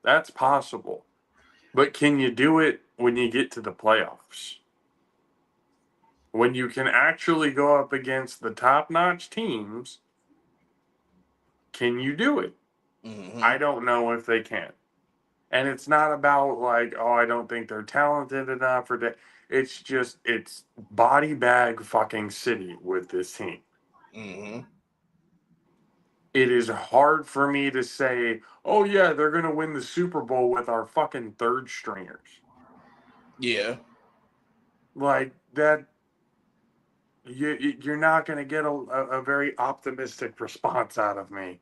Speaker 2: That's possible. But can you do it when you get to the playoffs? When you can actually go up against the top-notch teams, can you do it?
Speaker 3: Mm-hmm.
Speaker 2: I don't know if they can. And it's not about like, oh, I don't think they're talented enough or that. It's just, it's body bag fucking city with this team.
Speaker 3: Mm-hmm.
Speaker 2: It is hard for me to say, oh yeah, they're going to win the Super Bowl with our fucking third stringers.
Speaker 3: Yeah.
Speaker 2: Like that, you're not going to get a very optimistic response out of me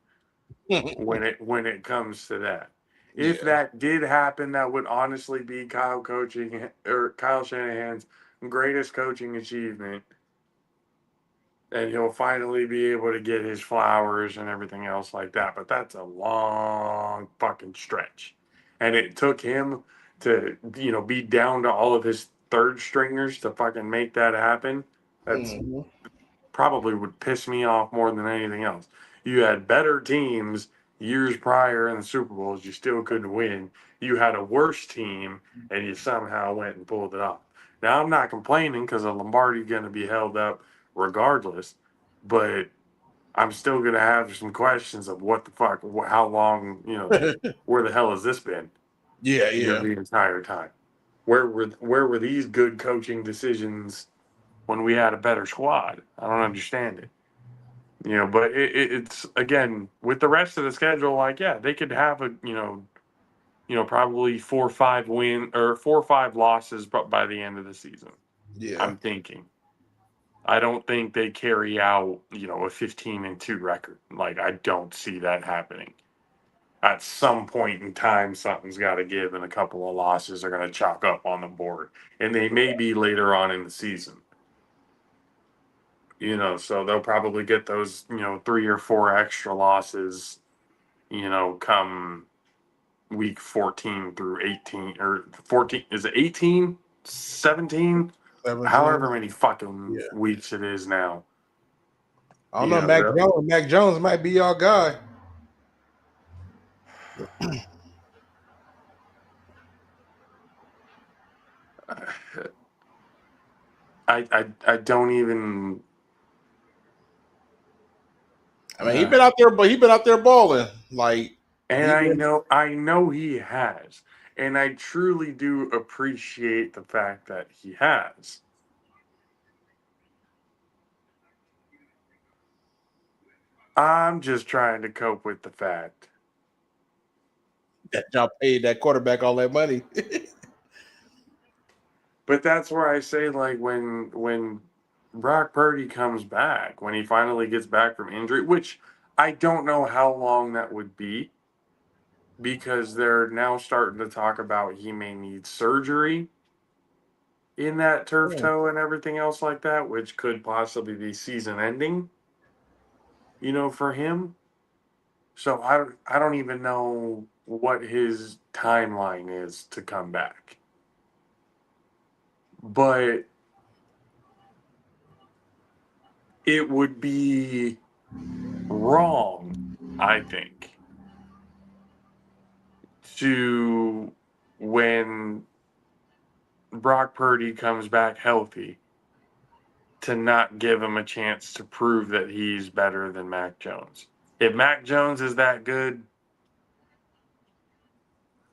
Speaker 2: when it comes to that. If that did happen, that would honestly be Kyle Shanahan's greatest coaching achievement. And he'll finally be able to get his flowers and everything else like that. But that's a long fucking stretch. And it took him to, be down to all of his third stringers to fucking make that happen. That's probably would piss me off more than anything else. You had better teams years prior in the Super Bowls, you still couldn't win. You had a worse team, and you somehow went and pulled it off. Now, I'm not complaining because Lombardi's going to be held up regardless, but I'm still going to have some questions of what the fuck, how long, where the hell has this been?
Speaker 3: Yeah.
Speaker 2: The entire time. Where were these good coaching decisions when we had a better squad? I don't understand it. But it's again with the rest of the schedule. Like, yeah, they could have a probably 4 or 5 4 or 5 losses, but by the end of the season, I'm thinking. I don't think they carry out a 15-2 record. Like, I don't see that happening. At some point in time, something's got to give, and a couple of losses are going to chalk up on the board, and they may be later on in the season. So they'll probably get those, 3 or 4 extra losses, come week 14 through 18 or 14. Is it 18, 17? However many fucking weeks it is now.
Speaker 3: I don't know. Mac Jones might be y'all guy.
Speaker 2: I don't even.
Speaker 3: I mean, he been out there balling. Like,
Speaker 2: And I know he has. And I truly do appreciate the fact that he has. I'm just trying to cope with the fact
Speaker 3: that y'all paid that quarterback all that money.
Speaker 2: But that's where I say, like, when Brock Purdy comes back, when he finally gets back from injury, which I don't know how long that would be, because they're now starting to talk about he may need surgery in that turf toe and everything else like that, which could possibly be season ending, for him. So I don't even know what his timeline is to come back. But it would be wrong, I think, to when Brock Purdy comes back healthy, to not give him a chance to prove that he's better than Mac Jones. If Mac Jones is that good,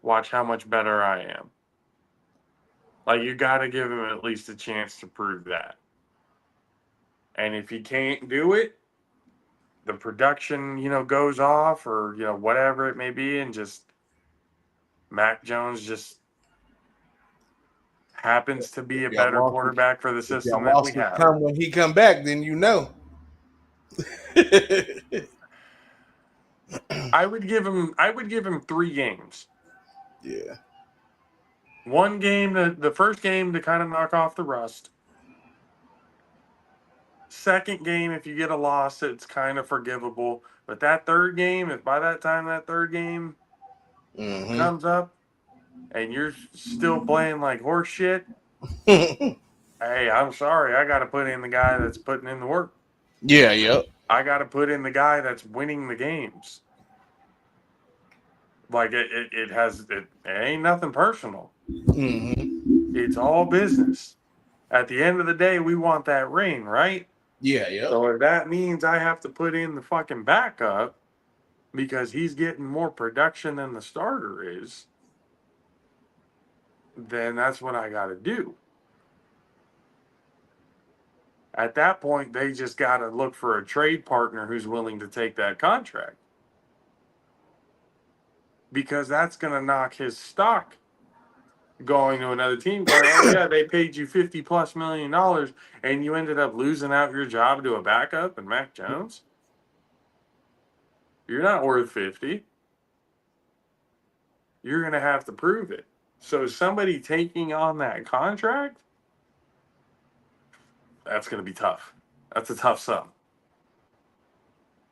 Speaker 2: watch how much better I am. Like, you got to give him at least a chance to prove that. And if he can't do it, the production, goes off, or, whatever it may be, and just Mac Jones just happens to be a better quarterback for the system that we have.
Speaker 3: When he come back, then
Speaker 2: I would give him 3 games.
Speaker 3: Yeah.
Speaker 2: One game, the first game, to kind of knock off the rust. Second game, if you get a loss, it's kind of forgivable. But that third game, if by that time that third game comes up and you're still playing like horse shit, hey, I'm sorry. I got to put in the guy that's putting in the work.
Speaker 3: Yeah, yep.
Speaker 2: I got to put in the guy that's winning the games. Like, it ain't nothing personal. It's all business. At the end of the day, we want that ring, right?
Speaker 3: Yeah, yeah.
Speaker 2: So if that means I have to put in the fucking backup because he's getting more production than the starter is, then that's what I got to do. At that point, they just got to look for a trade partner who's willing to take that contract. Because that's going to knock his stock going to another team. Going, oh, yeah, they paid you $50+ million and you ended up losing out your job to a backup and Mac Jones. You're not worth 50. You're going to have to prove it. So somebody taking on that contract, that's going to be tough. That's a tough sum.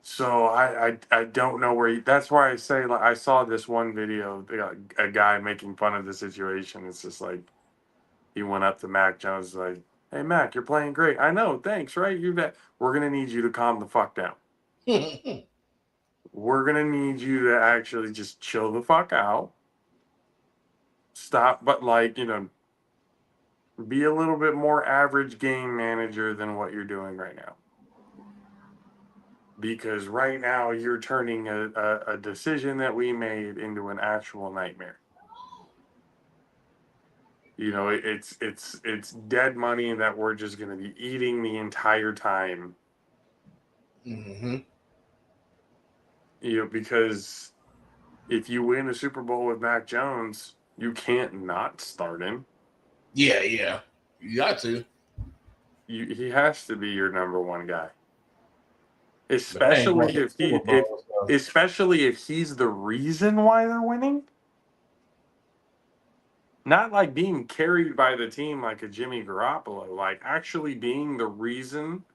Speaker 2: So I don't know where that's why I say, like, I saw this one video, a guy making fun of the situation. It's just like, he went up to Mac Jones like, hey, Mac, you're playing great. I know, thanks, right? We're going to need you to calm the fuck down. We're going to need you to actually just chill the fuck out. Stop, but be a little bit more average game manager than what you're doing right now. Because right now you're turning a decision that we made into an actual nightmare. It's dead money that we're just going to be eating the entire time. Because if you win a Super Bowl with Mac Jones, you can't not start him.
Speaker 3: Yeah, yeah. You got to.
Speaker 2: He has to be your number one guy. Especially if he's the reason why they're winning. Not like being carried by the team like a Jimmy Garoppolo, like actually being the reason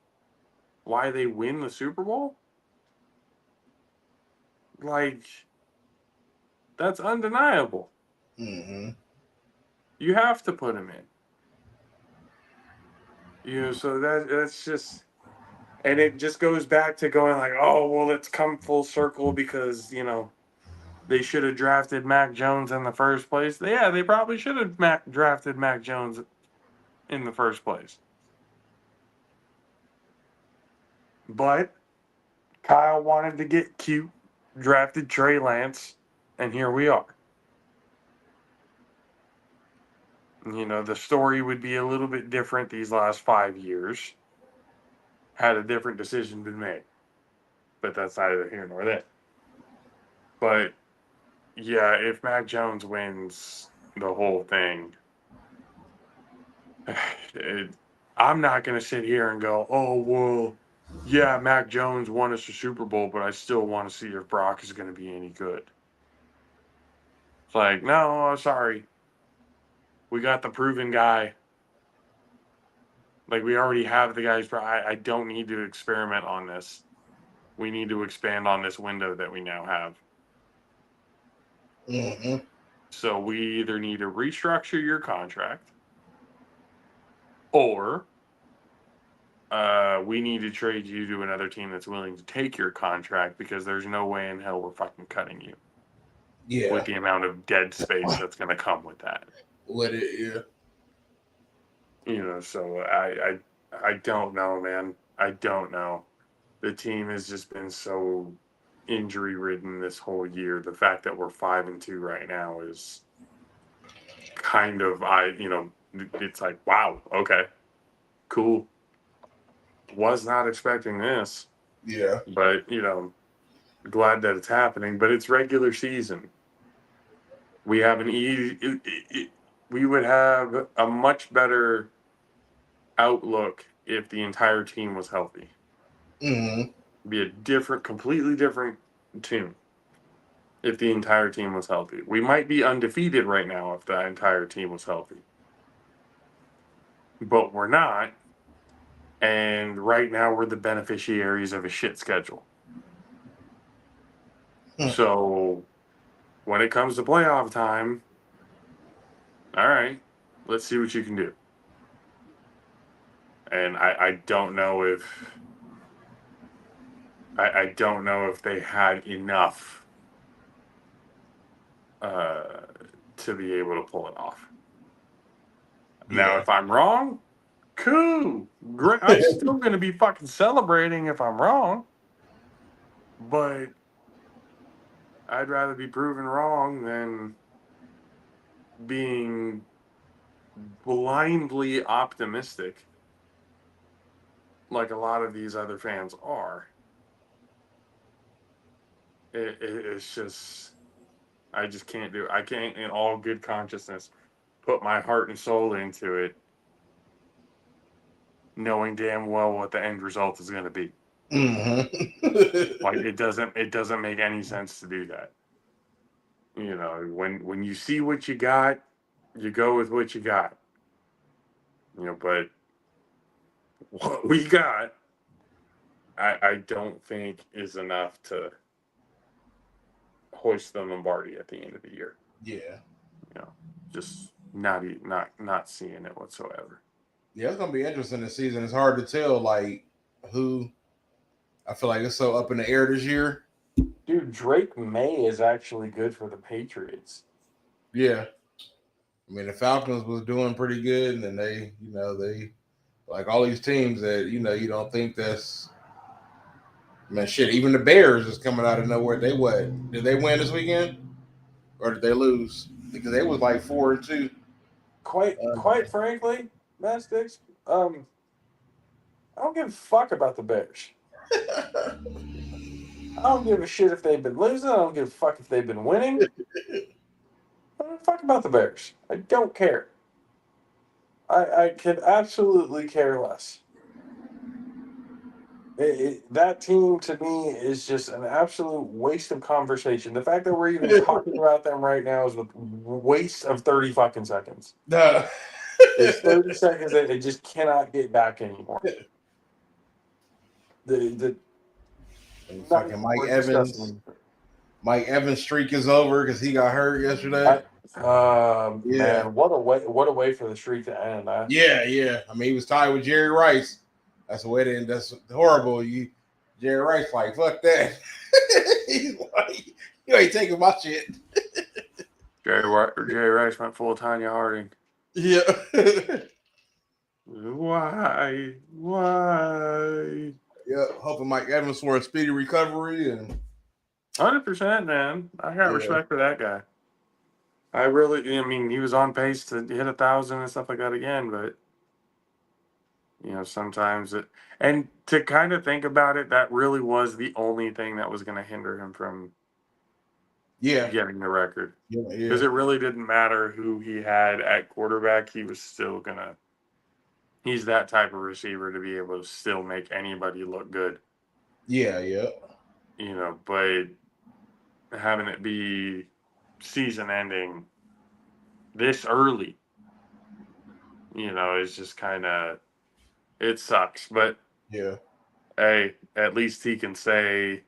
Speaker 2: why they win the Super Bowl. Like, that's undeniable. You have to put him in. So that's just, and it just goes back to going like, oh, well, it's come full circle because, they should have drafted Mac Jones in the first place. Yeah, they probably should have drafted Mac Jones in the first place. But Kyle wanted to get cute, drafted Trey Lance, And here we are. You know, the story would be a little bit different these last 5 years had a different decision been made. But that's neither here nor there. But, yeah, if Mac Jones wins the whole thing, I'm not going to sit here and go, oh, well, yeah, Mac Jones won us the Super Bowl, but I still want to see if Brock is going to be any good. It's like, no, sorry. We got the proven guy. Like, we already have the guys. I don't need to experiment on this. We need to expand on this window that we now have.
Speaker 5: Mm-hmm.
Speaker 2: So we either need to restructure your contract, or we need to trade you to another team that's willing to take your contract, because there's no way in hell we're fucking cutting you.
Speaker 5: Yeah.
Speaker 2: With the amount of dead space that's going to come with that.
Speaker 5: With it, yeah.
Speaker 2: You know, so I don't know, man. I don't know. The team has just been so injury ridden this whole year. The fact that we're 5-2 right now is kind of, it's like, wow, okay, cool. Was not expecting this.
Speaker 5: Yeah.
Speaker 2: But, glad that it's happening. But it's regular season. We have we would have a much better outlook if the entire team was healthy.
Speaker 5: Mm-hmm.
Speaker 2: Be a completely different tune if the entire team was healthy. We might be undefeated right now if the entire team was healthy. But we're not. And right now we're the beneficiaries of a shit schedule. So when it comes to playoff time, all right, let's see what you can do. And I don't know if they had enough to be able to pull it off. Yeah. Now, if I'm wrong, cool, great. I'm still going to be fucking celebrating if I'm wrong, but I'd rather be proven wrong than being blindly optimistic like a lot of these other fans are. It's just, I just can't do it. I can't, in all good consciousness, put my heart and soul into it, knowing damn well what the end result is going to be.
Speaker 5: Mm-hmm.
Speaker 2: Like, it doesn't make any sense to do that. You know, when you see what you got, you go with what you got. You know, but what we got, I don't think is enough to hoist the Lombardi at the end of the year.
Speaker 5: Yeah.
Speaker 2: You know, just not seeing it whatsoever.
Speaker 5: Yeah, it's gonna be interesting this season. It's hard to tell, like, who. I feel like it's so up in the air this year.
Speaker 2: Dude, Drake May is actually good for the Patriots.
Speaker 5: Yeah. I mean, the Falcons was doing pretty good, and then they like all these teams that, you don't think that's, man, shit, even the Bears is coming out of nowhere. Did they win this weekend? Or did they lose? Because they was like 4-2.
Speaker 2: Quite frankly, Madsticks, I don't give a fuck about the Bears. I don't give a shit if they've been losing. I don't give a fuck if they've been winning. I don't give a fuck about the Bears. I don't care. I could absolutely care less. That team, to me, is just an absolute waste of conversation. The fact that we're even talking about them right now is a waste of 30 fucking seconds.
Speaker 5: No.
Speaker 2: It's 30 seconds that they just cannot get back anymore.
Speaker 5: Fucking Mike Evans' streak is over because he got hurt yesterday.
Speaker 2: Man, what a way for the streak to end.
Speaker 5: Yeah. I mean, he was tied with Jerry Rice. That's the way to end. That's horrible. Jerry Rice, like, fuck that. He's like, you ain't taking my shit.
Speaker 2: Jerry Rice went full Tanya Harding.
Speaker 5: Yeah.
Speaker 2: Why?
Speaker 5: Yeah, hoping Mike Evans for a speedy recovery and
Speaker 2: 100%, man. I got
Speaker 5: Yeah.
Speaker 2: respect for that guy. I mean, he was on pace to hit 1,000 and stuff like that again, but sometimes and to kind of think about it, that really was the only thing that was going to hinder him from getting the record. Because it really didn't matter who he had at quarterback. He was still gonna. He's that type of receiver to be able to still make anybody look good.
Speaker 5: Yeah.
Speaker 2: But having it be season ending this early, is just kind of, it sucks. But
Speaker 5: yeah,
Speaker 2: hey, at least he can say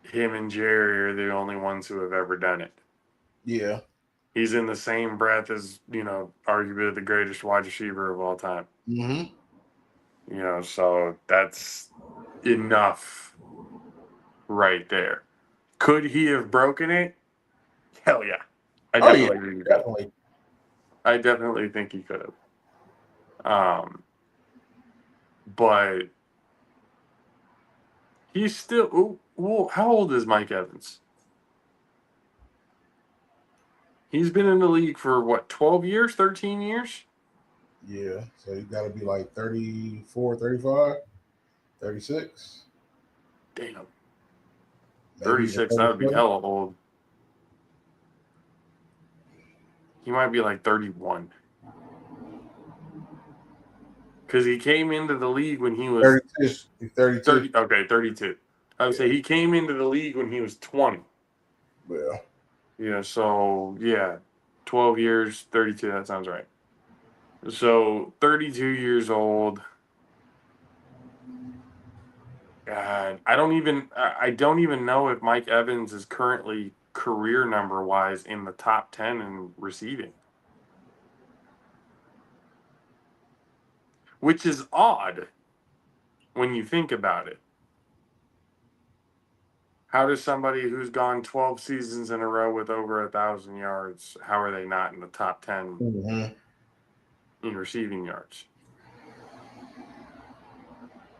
Speaker 2: him and Jerry are the only ones who have ever done it.
Speaker 5: Yeah.
Speaker 2: He's in the same breath as, arguably the greatest wide receiver of all time.
Speaker 5: Mm-hmm.
Speaker 2: So that's enough right there. Could he have broken it? Hell yeah. I definitely think he could have. But he's still. Well, how old is Mike Evans? He's been in the league for what, 12 years, 13 years?
Speaker 5: Yeah, so you got to be like 34, 35, 36.
Speaker 2: Damn. 36, that would be hella old. He might be like 31. Because he came into the league when he was
Speaker 5: 32. He's 32.
Speaker 2: 30, okay, 32. I would say he came into the league when he was 20.
Speaker 5: Yeah.
Speaker 2: 12 years, 32, that sounds right. So 32 years old. God, I don't even know if Mike Evans is currently career number wise in the top 10 in receiving. Which is odd when you think about it. How does somebody who's gone 12 seasons in a row with over 1,000 yards, how are they not in the top 10 in receiving yards?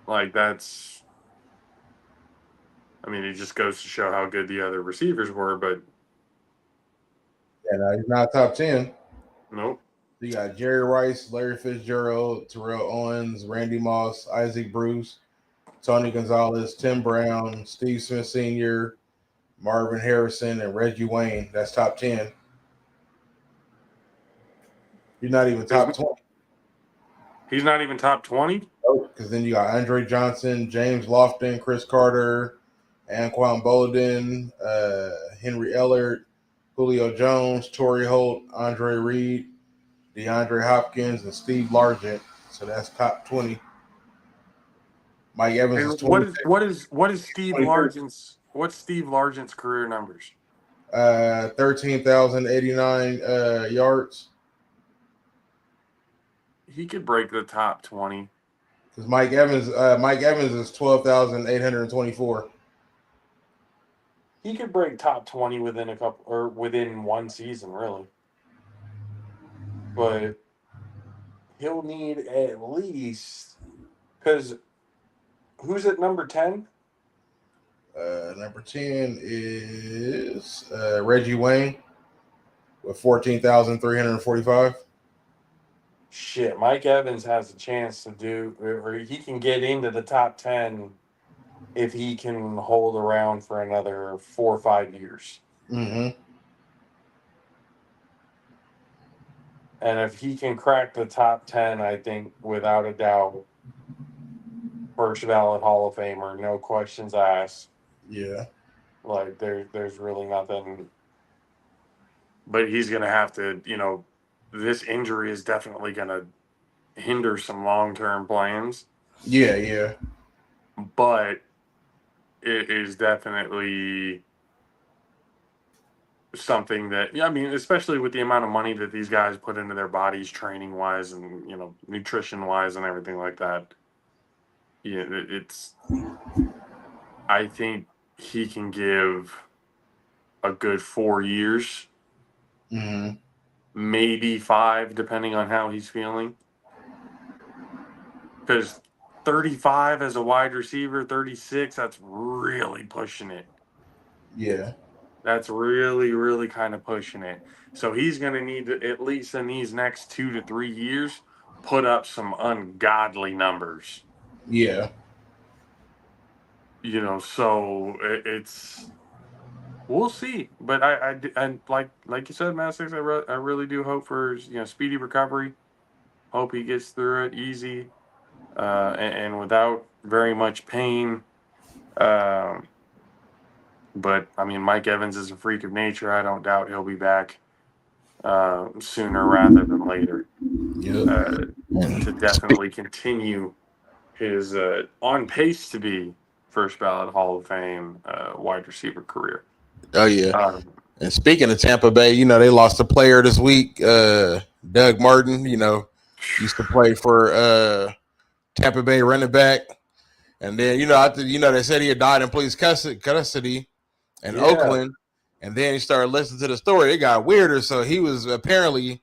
Speaker 2: Like, that's... I mean, it just goes to show how good the other receivers were, but...
Speaker 5: Yeah, no, he's not top 10.
Speaker 2: Nope.
Speaker 5: You got Jerry Rice, Larry Fitzgerald, Terrell Owens, Randy Moss, Isaac Bruce, Tony Gonzalez, Tim Brown, Steve Smith Sr., Marvin Harrison, and Reggie Wayne. That's top 10. You're not even top 20.
Speaker 2: He's not even top 20?
Speaker 5: Oh, because then you got Andre Johnson, James Lofton, Chris Carter, Anquan Bolden, Henry Ellert, Julio Jones, Torrey Holt, Andre Reed, DeAndre Hopkins, and Steve Largent. So that's top 20. Mike Evans is 20.
Speaker 2: What is Steve Largent's? What's Steve Largent's career numbers?
Speaker 5: 13,089 yards.
Speaker 2: He could break the top 20.
Speaker 5: Because Mike Evans is 12,824.
Speaker 2: He could break top 20 within one season, really. But he'll need at least, because who's at number 10?
Speaker 5: Number 10 is Reggie Wayne with 14,345.
Speaker 2: Shit, Mike Evans has a chance to do, or he can get into the top 10 if he can hold around for another 4 or 5 years.
Speaker 5: Mm-hmm.
Speaker 2: And if he can crack the top 10, I think without a doubt, first ballot Hall of Famer, no questions asked.
Speaker 5: Yeah.
Speaker 2: Like there's really nothing. But he's gonna have to, this injury is definitely gonna hinder some long-term plans.
Speaker 5: Yeah.
Speaker 2: But it is definitely something that, especially with the amount of money that these guys put into their bodies, training wise and nutrition wise and everything like that. Yeah, I think he can give a good 4 years, maybe 5, depending on how he's feeling. Because 35 as a wide receiver, 36, that's really pushing it.
Speaker 5: Yeah.
Speaker 2: That's really, really kind of pushing it. So he's going to need to, at least in these next 2 to 3 years, put up some ungodly numbers.
Speaker 5: Yeah.
Speaker 2: You know, so it's we'll see. But I like you said, Madsticks, I really do hope for speedy recovery. Hope he gets through it easy, and without very much pain. Um, but I mean, Mike Evans is a freak of nature. I don't doubt he'll be back sooner rather than later.
Speaker 5: Yep.
Speaker 2: To definitely continue his on pace to be first ballot Hall of Fame wide receiver career.
Speaker 5: Oh yeah. And speaking of Tampa Bay, they lost a player this week, Doug Martin. Used to play for Tampa Bay running back, and then they said he had died in police custody in Oakland, and then he started listening to the story. It got weirder. So he was apparently,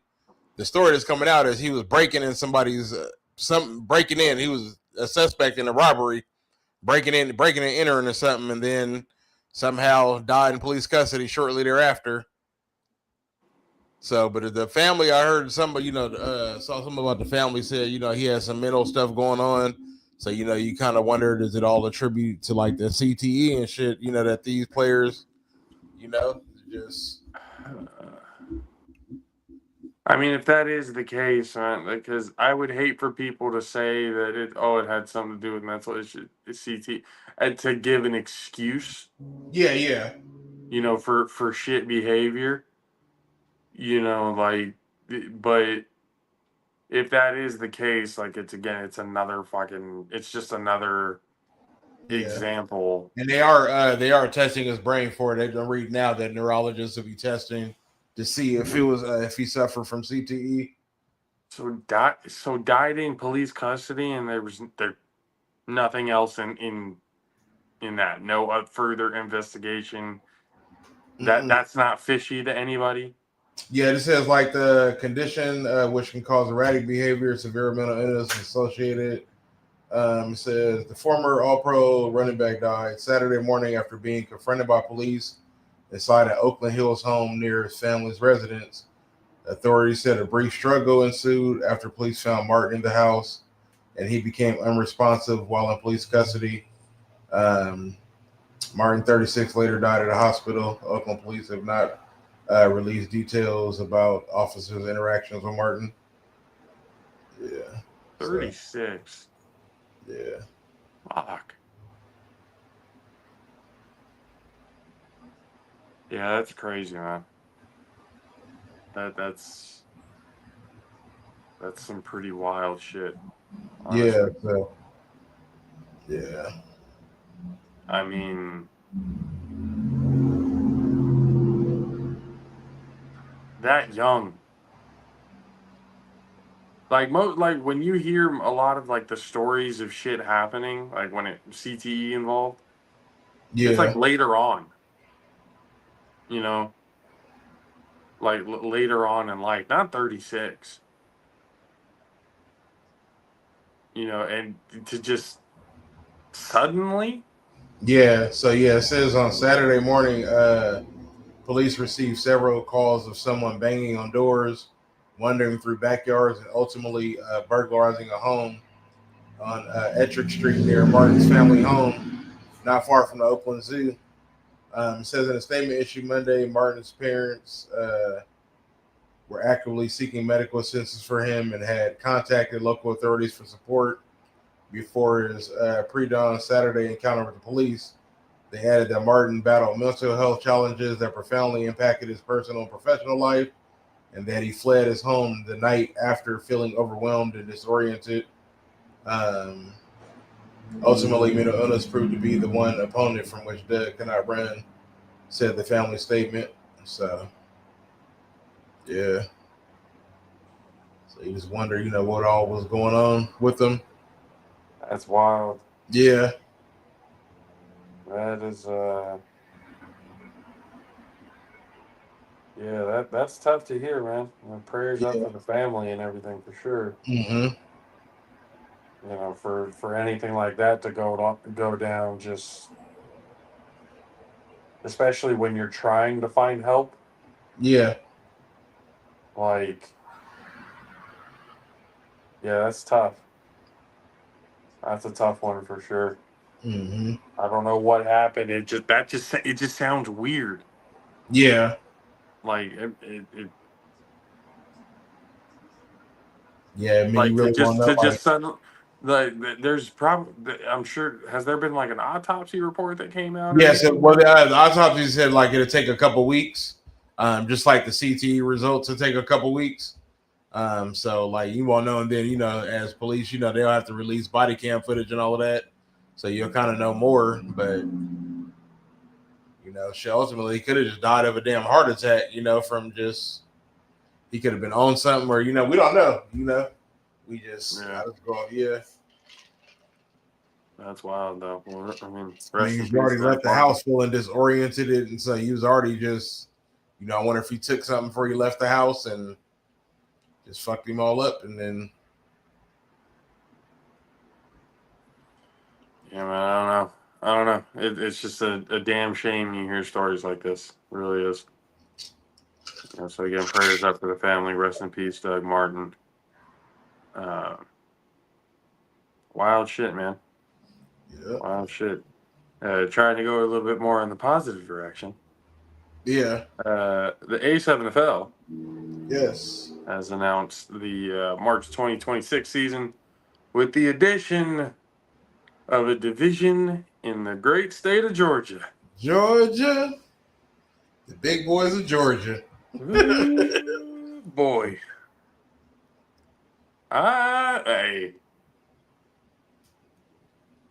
Speaker 5: the story that's coming out is he was breaking in somebody's breaking in. He was a suspect in a robbery, breaking and entering or something, and then somehow died in police custody shortly thereafter. So, but the family, I heard somebody, saw something about the family, said, he has some mental stuff going on. So, you kind of wondered, is it all a tribute to like the CTE and shit, that these players, just.
Speaker 2: I mean, if that is the case, because I would hate for people to say that it had something to do with mental issue, CT, and to give an excuse.
Speaker 5: Yeah.
Speaker 2: For shit behavior. But if that is the case, like it's just another example.
Speaker 5: And they are testing his brain for it. They're gonna read now that neurologists will be testing to see if if he suffered from CTE.
Speaker 2: So died in police custody, and there nothing else in that. No further investigation. That's not fishy to anybody.
Speaker 5: Yeah, it says like the condition which can cause erratic behavior, severe mental illness associated. It says the former All-Pro running back died Saturday morning after being confronted by police inside an Oakland Hills home near his family's residence. Authorities said a brief struggle ensued after police found Martin in the house, and he became unresponsive while in police custody. Martin, 36, later died at a hospital. Oakland police have not released details about officers' interactions with Martin. Yeah.
Speaker 2: 36.
Speaker 5: Yeah.
Speaker 2: Fuck. Yeah, that's crazy, man. That's some pretty wild shit. Honestly.
Speaker 5: Yeah. So. Yeah.
Speaker 2: I mean, that young. Like when you hear a lot of like the stories of shit happening, like when it CTE involved, it's like later on. Like later on in life, not 36. And to just suddenly.
Speaker 5: Yeah. So it says on Saturday morning, police received several calls of someone banging on doors, wandering through backyards, and ultimately burglarizing a home on Ettrick Street near Martin's family home, not far from the Oakland Zoo. It says in a statement issued Monday, Martin's parents were actively seeking medical assistance for him and had contacted local authorities for support before his pre-dawn Saturday encounter with the police. They added that Martin battled mental health challenges that profoundly impacted his personal and professional life, and that he fled his home the night after feeling overwhelmed and disoriented. Ultimately, mental illness proved to be the one opponent from which Doug cannot run, said the family statement. So, yeah. So you just wonder, what all was going on with him.
Speaker 2: That's wild.
Speaker 5: Yeah.
Speaker 2: That is yeah, that's tough to hear, man. Prayers up for the family and everything for sure.
Speaker 5: Mm-hmm.
Speaker 2: For anything like that to go down, just especially when you're trying to find help.
Speaker 5: Yeah.
Speaker 2: Like, yeah, that's tough. That's a tough one for sure.
Speaker 5: Mm-hmm.
Speaker 2: I don't know what happened. It just sounds weird.
Speaker 5: Yeah.
Speaker 2: Like
Speaker 5: Yeah. I mean,
Speaker 2: like
Speaker 5: you really want to know,
Speaker 2: to
Speaker 5: like,
Speaker 2: just suddenly, like there's probably, I'm sure, has there been like an autopsy report that came out?
Speaker 5: yeah. So, well, the autopsy said like it'll take a couple weeks, just like the CTE results will take a couple weeks. So like you won't know, and then as police, they'll have to release body cam footage and all of that, so you'll kind of know more. But she ultimately could have just died of a damn heart attack, from just he could have been on something, or we don't know, we just I just go, yeah.
Speaker 2: That's wild though. Well, I mean,
Speaker 5: I
Speaker 2: rest
Speaker 5: mean,
Speaker 2: in
Speaker 5: you
Speaker 2: peace
Speaker 5: already
Speaker 2: to that
Speaker 5: left the
Speaker 2: partner.
Speaker 5: house feeling disoriented, and so he was already just, I wonder if he took something before he left the house and just fucked him all up, and then.
Speaker 2: Yeah, man, I don't know. It's just a damn shame you hear stories like this. It really is. So again, prayers up for the family. Rest in peace, Doug Martin. Wild shit, man.
Speaker 5: Yeah.
Speaker 2: Wild shit. Trying to go a little bit more in the positive direction.
Speaker 5: Yeah.
Speaker 2: The A7FL.
Speaker 5: Yes.
Speaker 2: Has announced the March 2026 season with the addition of a division in the great state of Georgia.
Speaker 5: Georgia. The big boys of Georgia.
Speaker 2: Ooh, boy. Hey.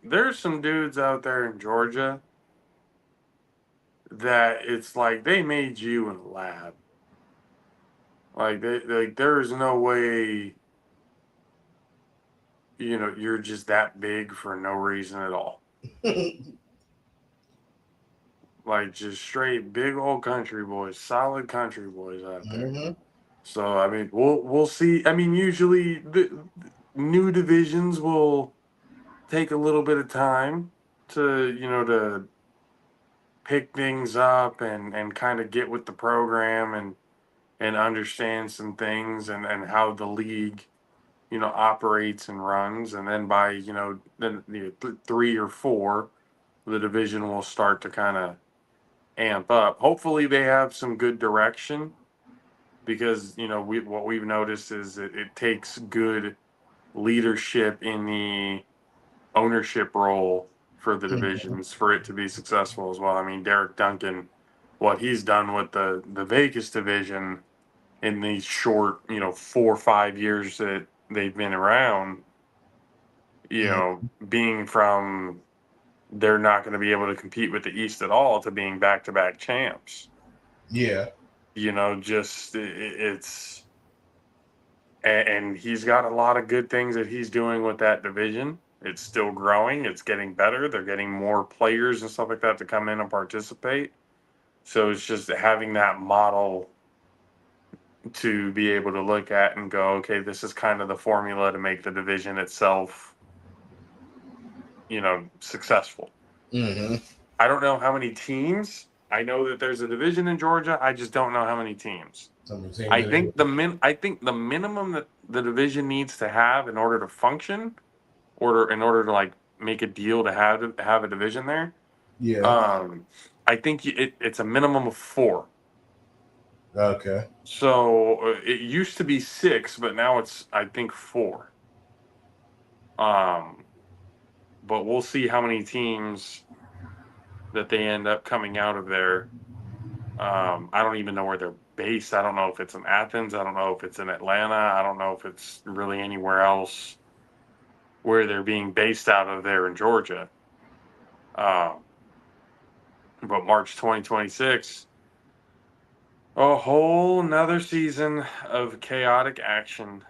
Speaker 2: There's some dudes out there in Georgia that it's like they made you in a lab. Like there's no way you're just that big for no reason at all. Like just straight big old country boys, solid country boys out there.
Speaker 5: Mm-hmm.
Speaker 2: So I mean, we'll see. I mean, usually the new divisions will take a little bit of time to pick things up and kind of get with the program and understand some things and how the league operates and runs, and then by then 3 or 4 the division will start to kind of amp up. Hopefully they have some good direction, because what we've noticed is it takes good leadership in the ownership role for the divisions for it to be successful as well. I mean, Derek Duncan, what he's done with the Vegas division in these short 4 or 5 years that they've been around, being from they're not going to be able to compete with the East at all to being back-to-back champs.
Speaker 5: Yeah.
Speaker 2: Just it's and he's got a lot of good things that he's doing with that division. It's still growing. It's getting better. They're getting more players and stuff like that to come in and participate. So it's just having that model to be able to look at and go, okay, this is kind of the formula to make the division itself, successful.
Speaker 5: Mm-hmm.
Speaker 2: I don't know how many teams. I know that there's a division in Georgia. I just don't know how many teams. I think the minimum that the division needs to have in order to function, in order to like make a deal to have a division there.
Speaker 5: Yeah.
Speaker 2: I think it's a minimum of 4.
Speaker 5: Okay.
Speaker 2: So it used to be 6, but now it's I think 4. But we'll see how many teams that they end up coming out of there. I don't even know where they're based. I don't know if it's in Athens. I don't know if it's in Atlanta. I don't know if it's really anywhere else where they're being based out of there in Georgia. But March 2026, a whole nother season of chaotic action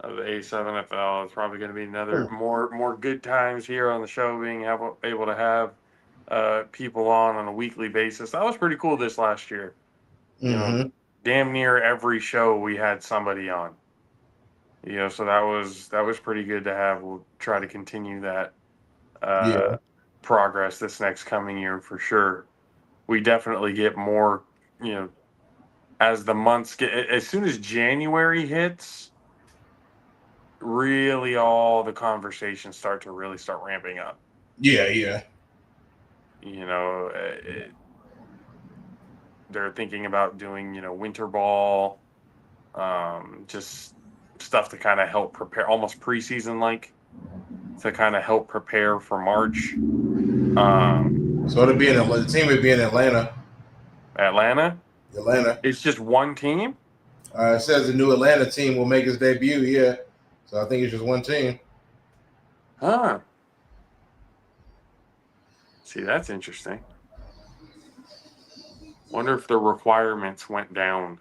Speaker 2: of the A7FL. It's probably going to be another more good times here on the show, being able to have people on a weekly basis. That was pretty cool this last year. Damn near every show we had somebody on. So that was pretty good to have. We'll try to continue that progress this next coming year for sure. we definitely get more, as the months get, as soon as January hits, really all the conversations start ramping up.
Speaker 5: Yeah.
Speaker 2: They're thinking about doing, winter ball, just stuff to kind of help prepare, almost preseason like, to kind of help prepare for March.
Speaker 5: So the team would be in Atlanta.
Speaker 2: Atlanta. It's just one team.
Speaker 5: It says the new Atlanta team will make its debut. Yeah, so I think it's just one team.
Speaker 2: Huh. See, that's interesting. Wonder if the requirements went down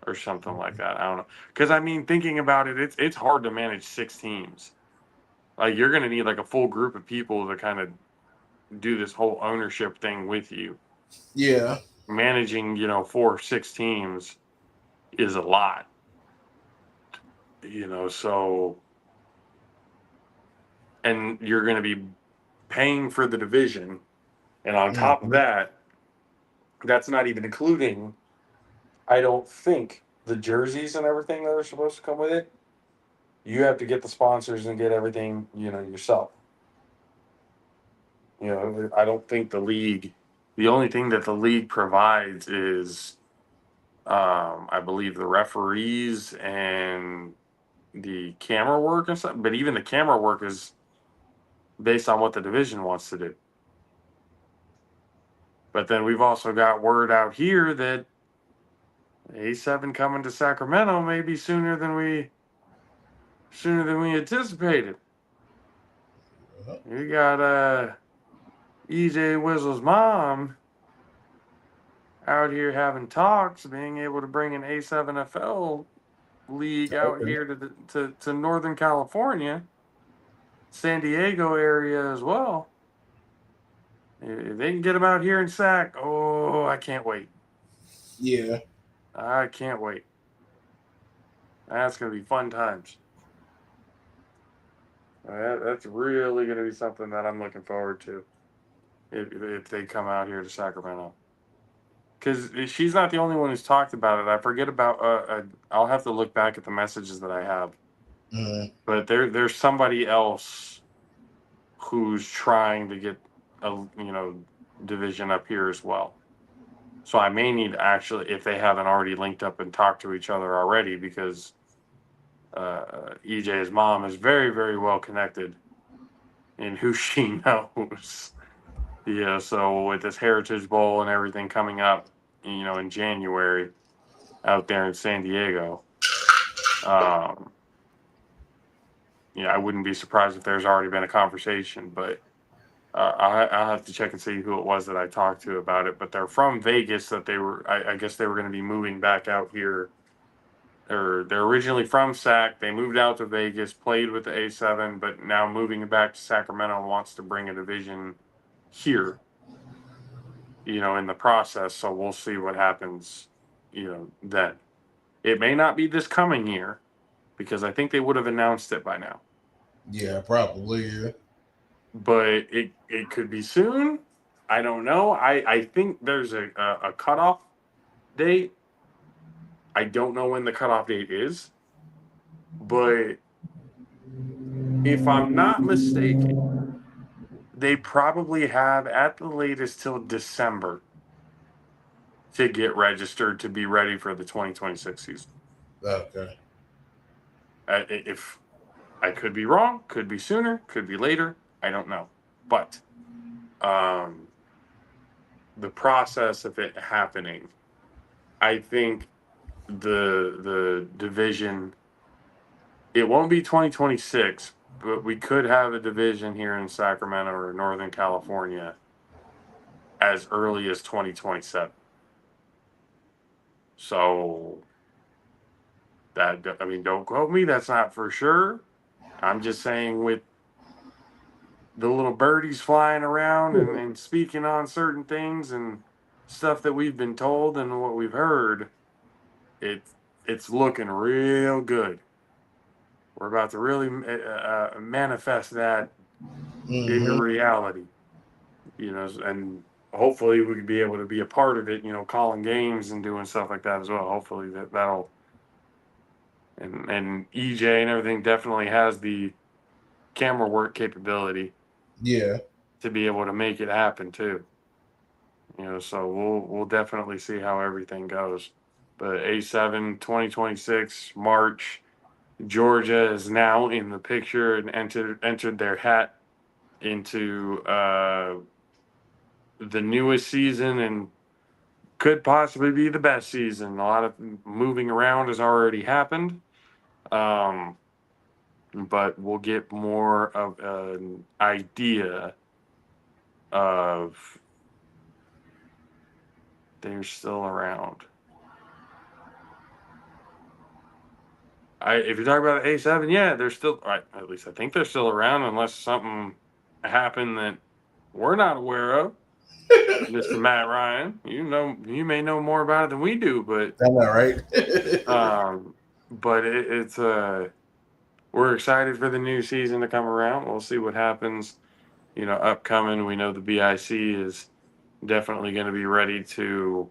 Speaker 2: or something like that. I don't know. Because, I mean, thinking about it, it's hard to manage 6 teams. Like, you're going to need, like, a full group of people to kind of do this whole ownership thing with you.
Speaker 5: Yeah.
Speaker 2: Managing, 4 or 6 teams is a lot. So... And you're going to be paying for the division. And on top of that, that's not even including, I don't think, the jerseys and everything that are supposed to come with it. You have to get the sponsors and get everything, yourself. I don't think the only thing that the league provides is, I believe, the referees and the camera work and stuff. But even the camera work is based on what the division wants to do. But then we've also got word out here that A7 coming to Sacramento may be sooner than we anticipated. We got EJ Wizzle's mom out here having talks, being able to bring an A7FL league out here to Northern California, San Diego area as well. If they can get them out here in Sac, I can't wait.
Speaker 5: Yeah.
Speaker 2: I can't wait. That's going to be fun times. That's really going to be something that I'm looking forward to if they come out here to Sacramento. Because she's not the only one who's talked about it. I forget about, I'll have to look back at the messages that I have. But there's somebody else who's trying to get a division up here as well. So I may need to actually, if they haven't already linked up and talked to each other already, because EJ's mom is very, very well connected in who she knows. Yeah, so with this Heritage Bowl and everything coming up, in January out there in San Diego, I wouldn't be surprised if there's already been a conversation, but I'll have to check and see who it was that I talked to about it. But they're from Vegas. That I guess they were going to be moving back out here. Or they're originally from Sac. They moved out to Vegas, played with the A7, but now moving back to Sacramento, wants to bring a division here. In the process. So we'll see what happens. Then it may not be this coming year, because I think they would have announced it by now.
Speaker 5: Yeah, probably. Yeah.
Speaker 2: But it could be soon. I don't know. I think there's a cutoff date. I don't know when the cutoff date is. But if I'm not mistaken, they probably have at the latest till December to get registered to be ready for the 2026 season.
Speaker 5: Okay.
Speaker 2: If I could be wrong, could be sooner, could be later. I don't know. But the process of it happening, I think the division, it won't be 2026, but we could have a division here in Sacramento or Northern California as early as 2027. So don't quote me, that's not for sure. I'm just saying, with the little birdies flying around and speaking on certain things and stuff that we've been told and what we've heard, it's looking real good. We're about to really manifest that into reality, and hopefully we could be able to be a part of it, calling games and doing stuff like that as well. Hopefully that'll and EJ and everything definitely has the camera work capability.
Speaker 5: Yeah.
Speaker 2: To be able to make it happen too. So we'll definitely see how everything goes. But A7 2026 March, Georgia is now in the picture and entered their hat into the newest season and could possibly be the best season. A lot of moving around has already happened. But we'll get more of an idea of they're still around. If you're talking about A7, yeah, they're still. At least I think they're still around, unless something happened that we're not aware of. Mr. Matt Ryan, you may know more about it than we do, but
Speaker 5: I know, right?
Speaker 2: But it's we're excited for the new season to come around. We'll see what happens. Upcoming. We know the BIC is definitely going to be ready to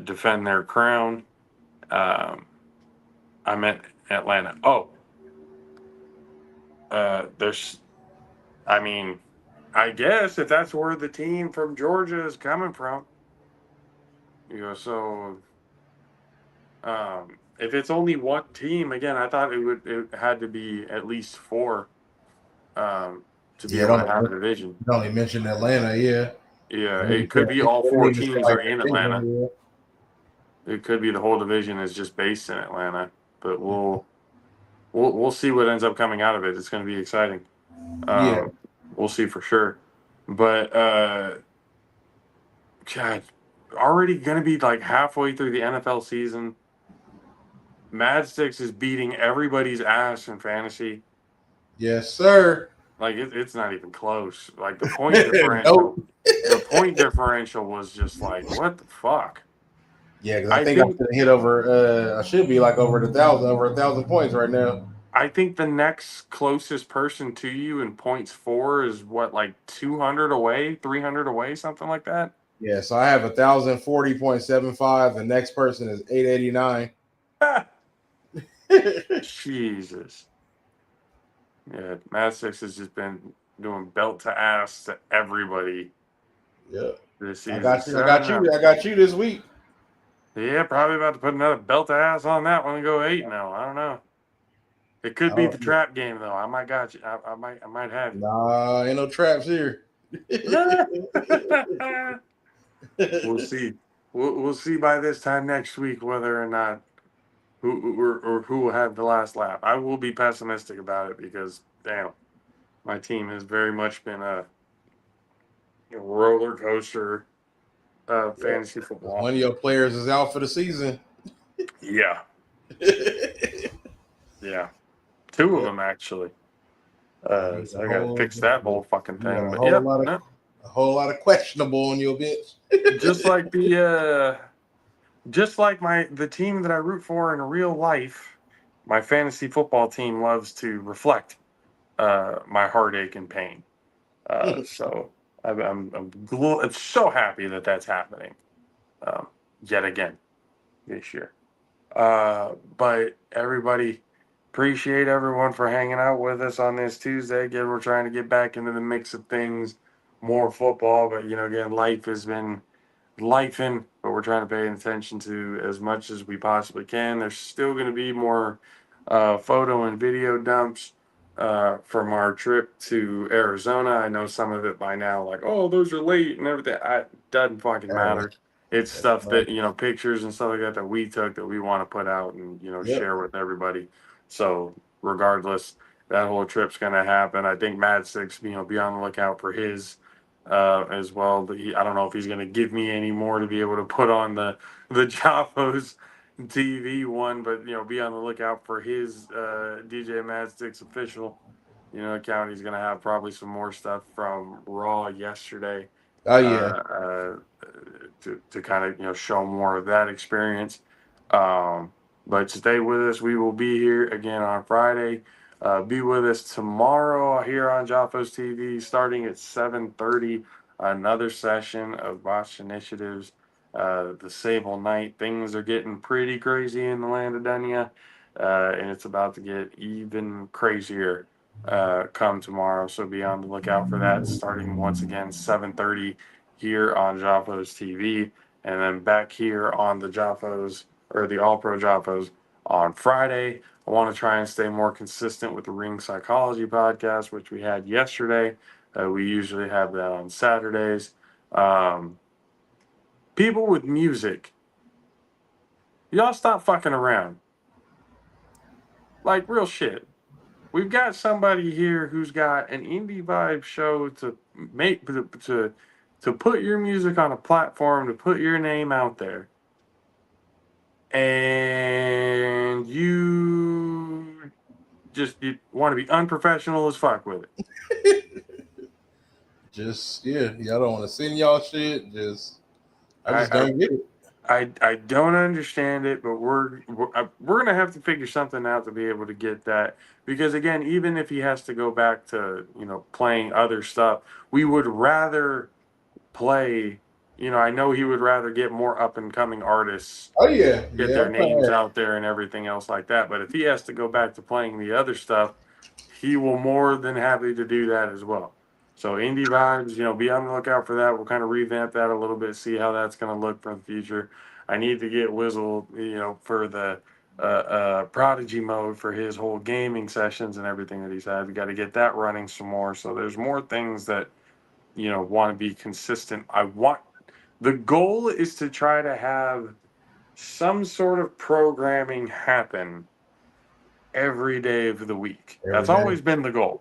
Speaker 2: defend their crown. I'm at Atlanta. There's, I guess if that's where the team from Georgia is coming from, so if it's only one team, again, I thought it had to be at least four to be able to have a division.
Speaker 5: You only mentioned Atlanta, yeah.
Speaker 2: Yeah, it could be all four teams are in Atlanta. It could be the whole division is just based in Atlanta, but we'll see what ends up coming out of it. It's going to be exciting. We'll see for sure. But God, already going to be like halfway through the NFL season. Madsticks is beating everybody's ass in fantasy.
Speaker 5: Yes, sir.
Speaker 2: Like it's not even close. Like the point differential, the point differential was just like, what the fuck?
Speaker 5: Yeah, because I think I'm gonna hit over. I should be like over 1,000 points right now.
Speaker 2: I think the next closest person to you in points for is what, like 200 away, 300 away, something like that.
Speaker 5: Yeah, so I have 1,040.75. The next person is 889.
Speaker 2: Jesus. Yeah, Madsticks has just been doing belt to ass to everybody.
Speaker 5: Yeah,
Speaker 2: this season.
Speaker 5: I got you this week.
Speaker 2: Yeah, probably about to put another belt to ass on that one and go 8-0. I don't know. It could be the trap game though. I might got you. I might have you.
Speaker 5: Nah, ain't no traps here.
Speaker 2: We'll see. We'll see by this time next week whether or not who will have the last lap. I will be pessimistic about it because damn, my team has very much been a roller coaster of fantasy football.
Speaker 5: One of your players is out for the season.
Speaker 2: Yeah. Yeah. Two of them actually. So I gotta fix that whole fucking thing. But yeah,
Speaker 5: a whole lot of questionable on your bitch.
Speaker 2: just like the team that I root for in real life, my fantasy football team loves to reflect my heartache and pain. So I'm so happy that that's happening yet again this year. But everybody, appreciate everyone for hanging out with us on this Tuesday. Again, we're trying to get back into the mix of things, more football, but again, life has been lifing, but we're trying to pay attention to as much as we possibly can. There's still going to be more photo and video dumps from our trip to Arizona. I know some of it by now, like, oh, those are late and everything. It doesn't fucking matter. It's stuff that, pictures and stuff like that we took that we want to put out and, share with everybody. So regardless, that whole trip's going to happen. I think Madsticks, be on the lookout for his as well. I don't know if he's going to give me any more to be able to put on the JAFFOs TV one, but be on the lookout for his DJ Madsticks official account. He's going to have probably some more stuff from Raw yesterday.
Speaker 5: Oh yeah.
Speaker 2: To kind of show more of that experience. But stay with us. We will be here again on Friday. Be with us tomorrow here on JAFFOsTV starting at 7:30. another session of Botched Initiatives. The Sable Night. Things are getting pretty crazy in the land of Dunya, and it's about to get even crazier come tomorrow. So be on the lookout for that. Starting once again 7:30 here on JAFFOs TV, and then back here on the JAFFOs or the All-Pro JAFFOs on Friday. I want to try and stay more consistent with the Ring Psychology podcast, which we had yesterday. We usually have that on Saturdays. People with music, y'all stop fucking around. Like, real shit. We've got somebody here who's got an indie vibe show to make to put your music on a platform, to put your name out there. And you want to be unprofessional as fuck with it.
Speaker 5: Y'all don't want to send y'all shit. I just don't get it.
Speaker 2: I don't understand it, but we're gonna have to figure something out to be able to get that, because again, even if he has to go back to playing other stuff, we would rather play. I know he would rather get more up and coming artists.
Speaker 5: Oh yeah,
Speaker 2: get their names out there and everything else like that. But if he has to go back to playing the other stuff, he will more than happy to do that as well. So indie vibes, be on the lookout for that. We'll kind of revamp that a little bit, see how that's going to look for the future. I need to get Wizzle, for the Prodigy mode for his whole gaming sessions and everything that he's had. We got to get that running some more. So there's more things that, want to be consistent. The goal is to try to have some sort of programming happen every day of the week. That's always been the goal.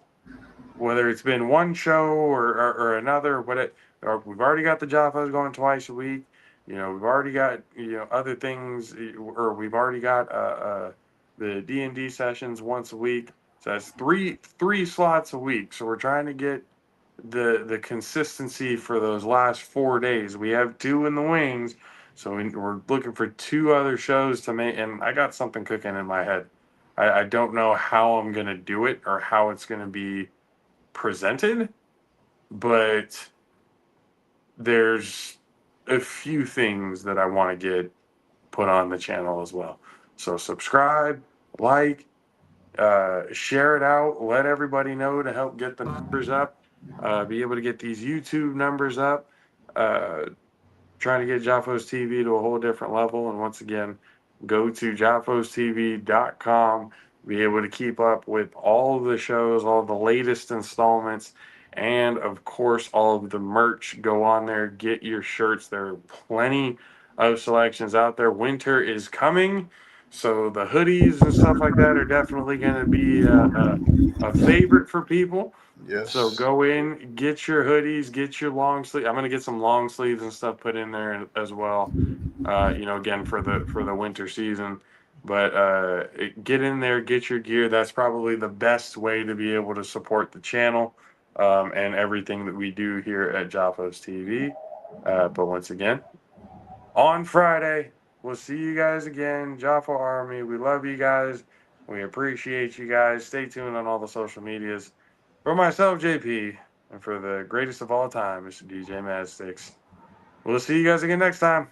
Speaker 2: Whether it's been one show or another, we've already got the JAFFOs going twice a week. We've already got other things, or we've already got the D&D sessions once a week. So that's three slots a week. So we're trying to get the consistency for those last 4 days. We have 2 in the wings, so we're looking for 2 other shows to make. And I got something cooking in my head. I don't know how I'm gonna do it or how it's gonna be presented, but there's a few things that I want to get put on the channel as well. So subscribe, like, share it out, let everybody know to help get the numbers up, be able to get these YouTube numbers up, trying to get JAFFOs TV to a whole different level. And once again, go to JAFFOsTV.com, be able to keep up with all the shows, all the latest installments, and of course, all of the merch. Go on there, get your shirts. There are plenty of selections out there. Winter is coming, so the hoodies and stuff like that are definitely going to be a favorite for people.
Speaker 5: Yes.
Speaker 2: So go in, get your hoodies, get your long sleeve. I'm going to get some long sleeves and stuff put in there as well. Again for the winter season. But get in there, get your gear. That's probably the best way to be able to support the channel and everything that we do here at JAFFOs TV. But once again, on Friday, we'll see you guys again. JAFFO Army, we love you guys. We appreciate you guys. Stay tuned on all the social medias. For myself, JP, and for the greatest of all time, Mr. DJ Madsticks. We'll see you guys again next time.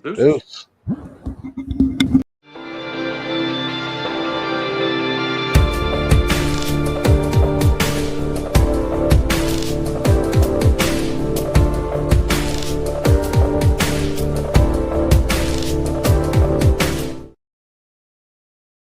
Speaker 2: Deuces.